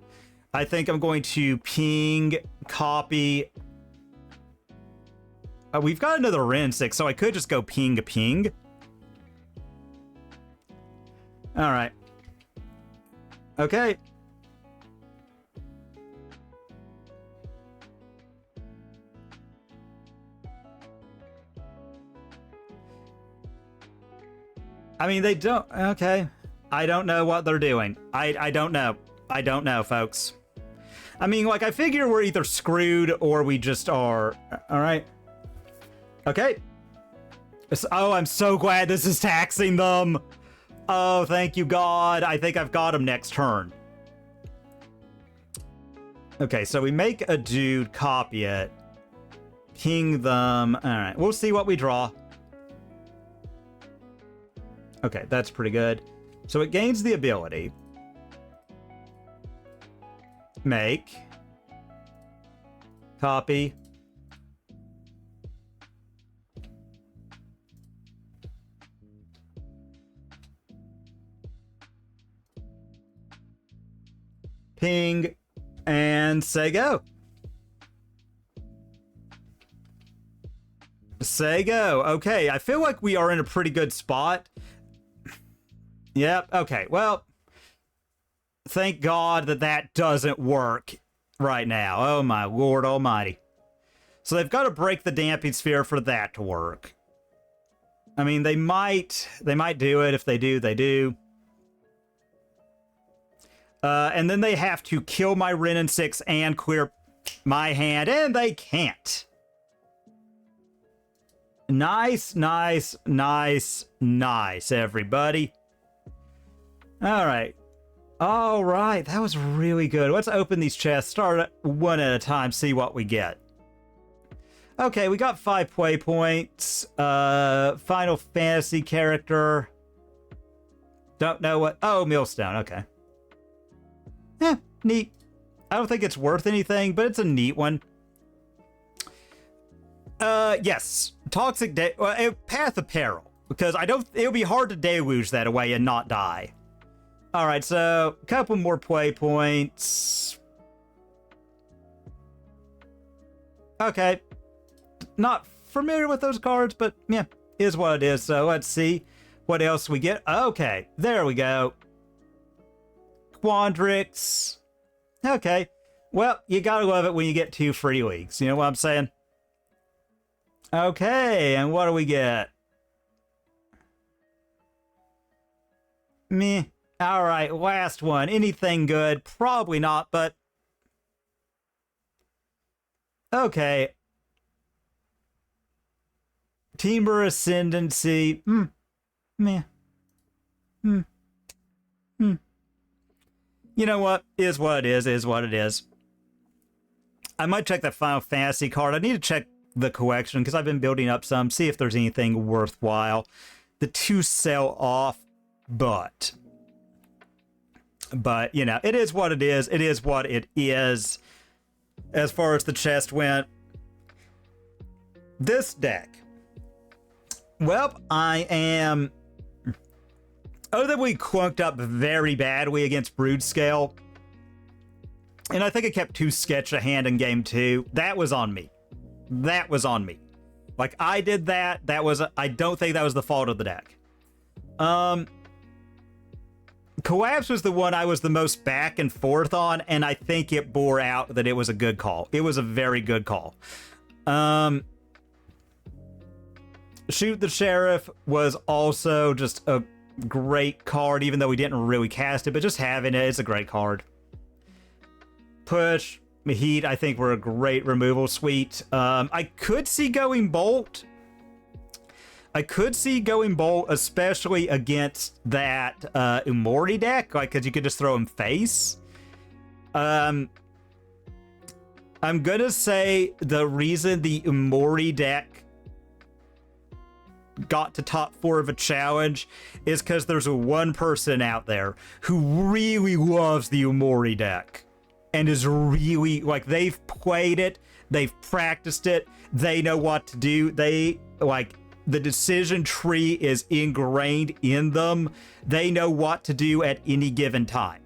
I think I'm going to ping, copy. We've got another Ren 6, so I could just go ping. Alright. Okay. I mean, they don't... Okay. I don't know what they're doing. I don't know. I don't know, folks. I mean, like, I figure we're either screwed or we just are. Alright. Okay. Oh, I'm so glad this is taxing them. Oh, thank you, God. I think I've got them next turn. Okay, so we make a dude, copy it. Ping them. Alright, we'll see what we draw. Okay, that's pretty good. So it gains the ability. Make. Copy. Ping. And say go. Say go. Okay, I feel like we are in a pretty good spot. Yep, okay, well, thank God that that doesn't work right now. Oh my Lord almighty. So they've got to break the Damping Sphere for that to work. I mean, they might do it. If they do, they do. And then they have to kill my Ren and 6 and clear my hand, and they can't. Nice, nice, nice, nice, everybody. Alright. Alright, that was really good. Let's open these chests, start one at a time, see what we get. Okay, we got 5 play points. Final Fantasy character. Don't know what... Oh, Millstone, okay. Neat. I don't think it's worth anything, but it's a neat one. Yes. Toxic Path of Peril. Because it'll be hard to deluge that away and not die. Alright, so a couple more play points. Okay. Not familiar with those cards, but yeah, is what it is. So let's see what else we get. Okay, there we go. Quandrix. Okay. Well, you gotta love it when you get 2 free leagues. You know what I'm saying? Okay, and what do we get? Meh. Alright, last one. Anything good? Probably not, but... Okay. Timber Ascendancy. Meh. You know what? Is what it is what it is. I might check that Final Fantasy card. I need to check the collection because I've been building up some, see if there's anything worthwhile. The 2 sell off, but you know, it is what it is. It is what it is. As far as the chest went, this deck. Well, I am... Other than we clunked up very badly against Broodscale, and I think I kept 2 sketch a hand in game 2, that was on me. That was on me. Like, I did that. That was... I don't think that was the fault of the deck. Collapse was the one I was the most back and forth on, and I think it bore out that it was a good call. It was a very good call. Shoot the Sheriff was also just a great card, even though we didn't really cast it, but just having it is a great card. Push, Heat, I think were a great removal suite. I could see going Bolt. I could see going Bolt, especially against that Umori deck, like, because you could just throw him face. I'm gonna say the reason the Umori deck got to top 4 of a challenge is because there's one person out there who really loves the Umori deck and is really, like, they've played it, they've practiced it, they know what to do, they, like, the decision tree is ingrained in them, they know what to do at any given time.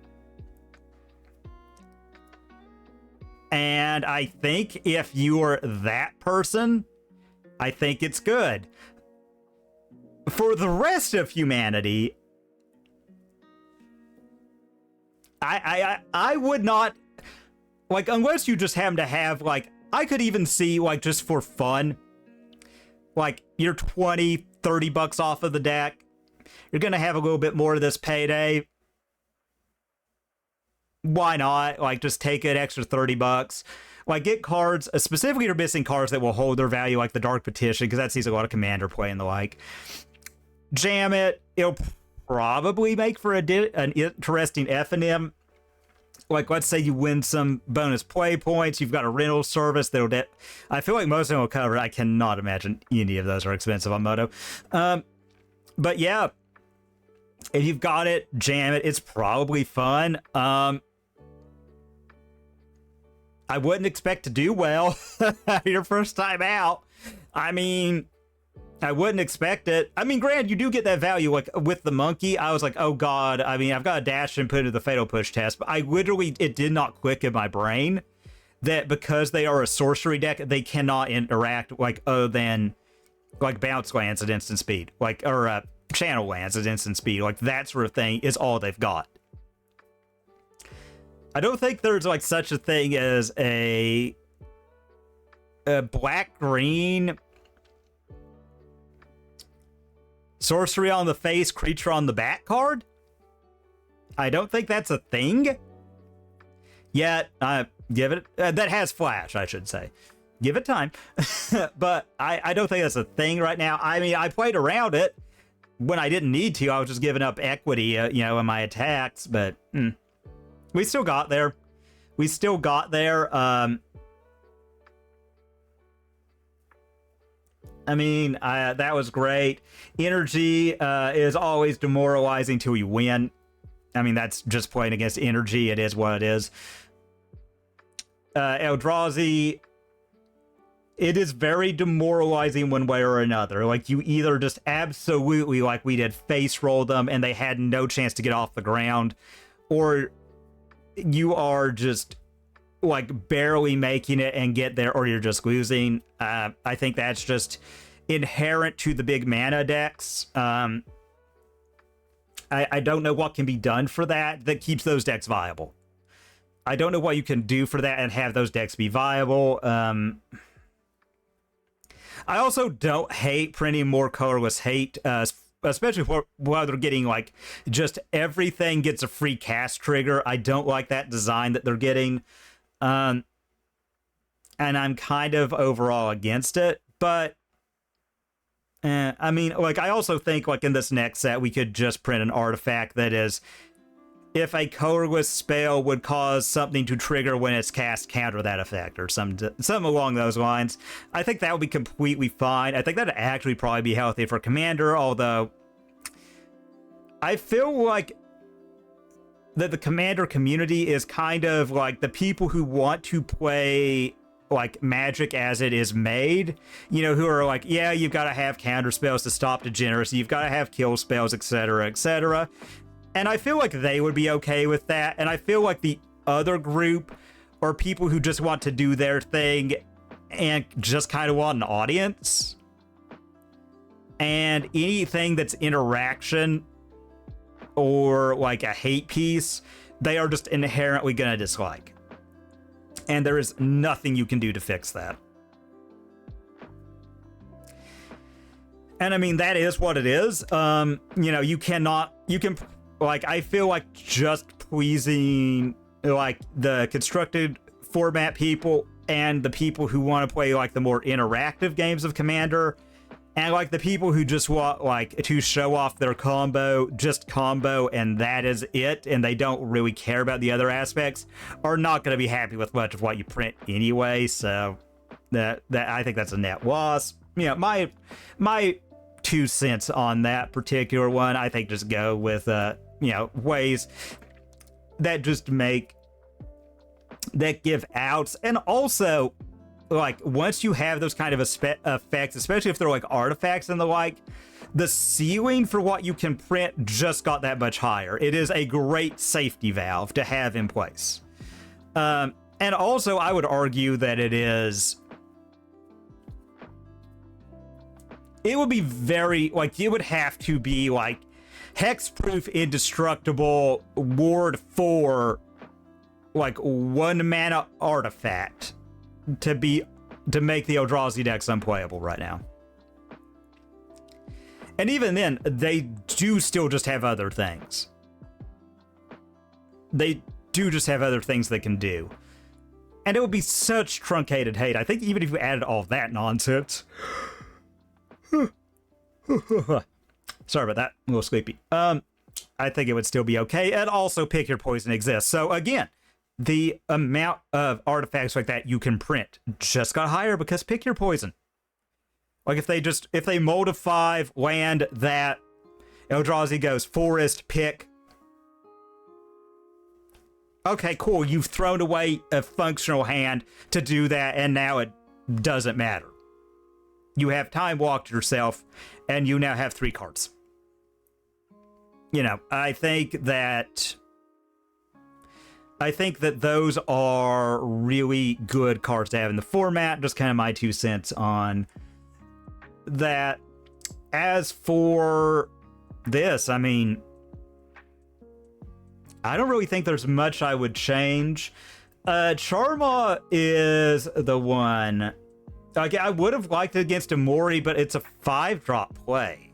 And I think if you're that person, I think it's good. For the rest of humanity, I would not, like, unless you just happen to have, like, I could even see, like, just for fun, like, you're 20, 30 bucks off of the deck, you're gonna have a little bit more of this payday. Why not? Like, just take an extra 30 bucks. Like, get cards, specifically you're missing cards that will hold their value, like the Dark Petition, because that sees a lot of Commander play and the like. Jam it. It'll probably make for an interesting FNM. Like, let's say you win some bonus play points. You've got a rental service that'll... I feel like most of them will cover it. I cannot imagine any of those are expensive on Moto. But yeah, if you've got it, jam it. It's probably fun. I wouldn't expect to do well your first time out. I mean... I wouldn't expect it. I mean, granted, you do get that value, like, with the monkey. I was like, oh, God. I mean, I've got a dash and put into the Fatal Push test, but I literally, it did not click in my brain that because they are a sorcery deck, they cannot interact, like, other than, like, bounce lands at instant speed. Like, or channel lands at instant speed. Like, that sort of thing is all they've got. I don't think there's, like, such a thing as a black-green... sorcery on the face, creature on the back card? I don't think that's a thing. Yet, give it... that has flash, I should say. Give it time. But I don't think that's a thing right now. I mean, I played around it when I didn't need to. I was just giving up equity, you know, in my attacks. But we still got there. We still got there. I mean, that was great. Energy is always demoralizing till you win. I mean, that's just playing against energy. It is what it is. Eldrazi, it is very demoralizing one way or another. Like, you either just absolutely, like we did, face roll them and they had no chance to get off the ground, or you are just like barely making it and get there, or you're just losing. I think that's just inherent to the big mana decks. I don't know what can be done for that keeps those decks viable. I don't know what you can do for that and have those decks be viable. I also don't hate printing more colorless hate, especially while they're getting like just everything gets a free cast trigger. I don't like that design that they're getting. And I'm kind of overall against it, but I mean, like, I also think like in this next set, we could just print an artifact that is, if a colorless spell would cause something to trigger when it's cast, counter that effect, or something along those lines. I think that would be completely fine. I think that'd actually probably be healthy for Commander, although I feel like that the Commander community is kind of like the people who want to play like Magic as it is made, you know, who are like, yeah, you've got to have counter spells to stop degeneracy, you've got to have kill spells, etc., etc. And I feel like they would be okay with that. And I feel like the other group are people who just want to do their thing and just kind of want an audience. And anything that's interaction or like a hate piece, they are just inherently going to dislike. And there is nothing you can do to fix that. And I mean, that is what it is. You know, you can, like, I feel like just pleasing, like, the constructed format people and the people who want to play, like, the more interactive games of Commander, and, like, the people who just want, like, to show off their combo, just combo, and that is it, and they don't really care about the other aspects, are not going to be happy with much of what you print anyway, so that I think that's a net loss. You know, my 2 cents on that particular one, I think just go with, you know, ways that just that give outs. And also, like, once you have those kind of effects, especially if they're like artifacts and the like, the ceiling for what you can print just got that much higher. It is a great safety valve to have in place. And also, I would argue that it would be very, like, it would have to be like hexproof, indestructible, ward 4, like 1 mana artifact to make the Eldrazi decks unplayable right now. And even then, they do still just have other things. They do just have other things they can do. And it would be such truncated hate. I think even if you added all that nonsense... Sorry about that. A little sleepy. I think it would still be okay. And also, pick your poison exists. So again, the amount of artifacts like that you can print just got higher because pick your poison. Like, if they mold a 5 land that Eldrazi goes forest, pick. Okay, cool. You've thrown away a functional hand to do that, and now it doesn't matter. You have time walked yourself, and you now have 3 cards. You know, I think that those are really good cards to have in the format. Just kind of my 2 cents on that. As for this, I mean, I don't really think there's much I would change. Charma is the one. Like, I would have liked it against Umori, but it's a 5-drop play.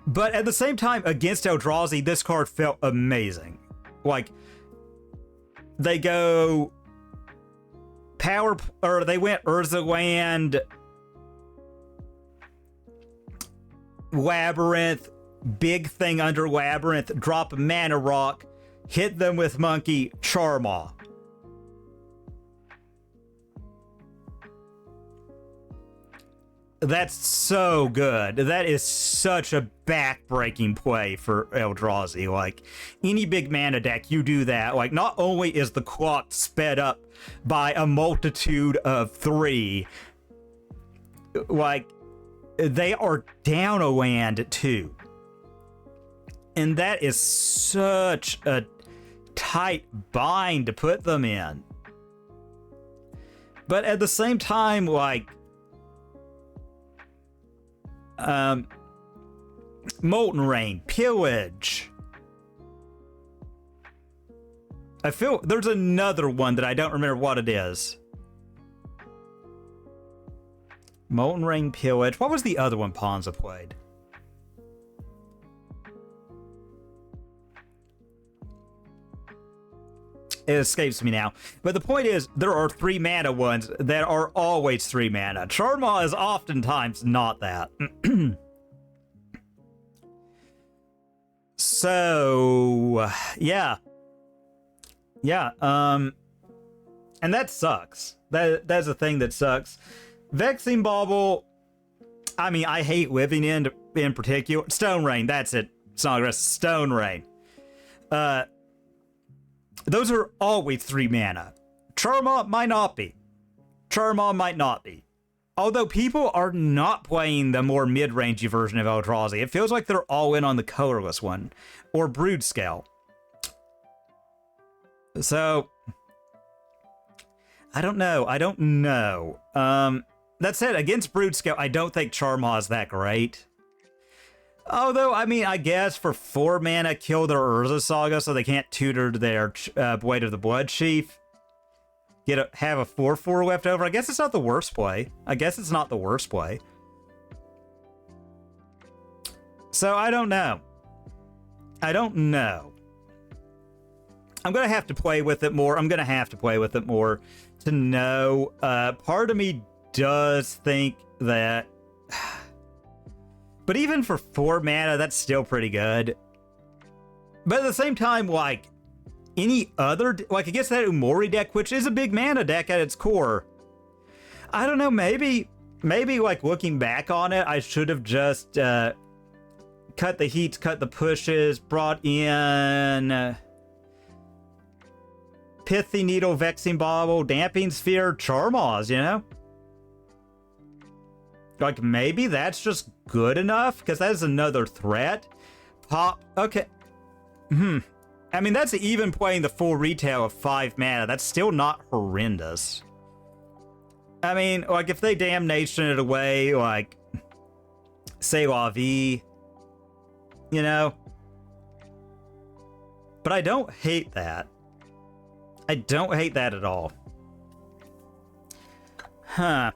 But at the same time, against Eldrazi, this card felt amazing. Like, they go power, or they went Urza Land, Labyrinth, big thing under Labyrinth, drop a mana rock, hit them with Monkey, Charmaw. That's so good. That is such a back-breaking play for Eldrazi. Like, any big mana deck, you do that. Like, not only is the clock sped up by a multitude of 3, like, they are down a land too. And that is such a tight bind to put them in. But at the same time, like, Molten Rain, Pillage. I feel there's another one that I don't remember what it is. Molten Rain, Pillage. What was the other one Ponza played? It escapes me now. But the point is, there are 3 mana ones that are always 3 mana. Charmaw is oftentimes not that. So, yeah. Yeah, and that sucks. That's a thing that sucks. Vexing Bauble, I mean, I hate living in particular. Stone Rain, that's it. It's not aggressive. Stone Rain. Those are always 3 mana. Charmaw might not be. Charmaw might not be. Although people are not playing the more mid-rangey version of Eldrazi. It feels like they're all in on the colorless one. Or Broodscale. So, I don't know. That said, against Broodscale, I don't think Charmaw is that great. Although, I mean, I guess for 4 mana, kill their Urza Saga so they can't tutor their Blade of the Blood Chief. Have a 4/4 left over. I guess it's not the worst play. So, I don't know. I'm going to have to play with it more. To know. Part of me does think that... But even for 4 mana, that's still pretty good. But at the same time, like, any other... Like, I guess that Umori deck, which is a big mana deck at its core. I don't know, maybe, like, looking back on it, I should have just cut the heats, cut the pushes, brought in... Pithy Needle, Vexing Bauble, Damping Sphere, Charmaws, you know? Like, maybe that's just good enough? Because that is another threat. Pop, okay. I mean, that's even playing the full retail of 5 mana. That's still not horrendous. I mean, like, if they Damnation it away, like, say la vie, you know? But I don't hate that. I don't hate that at all. Huh.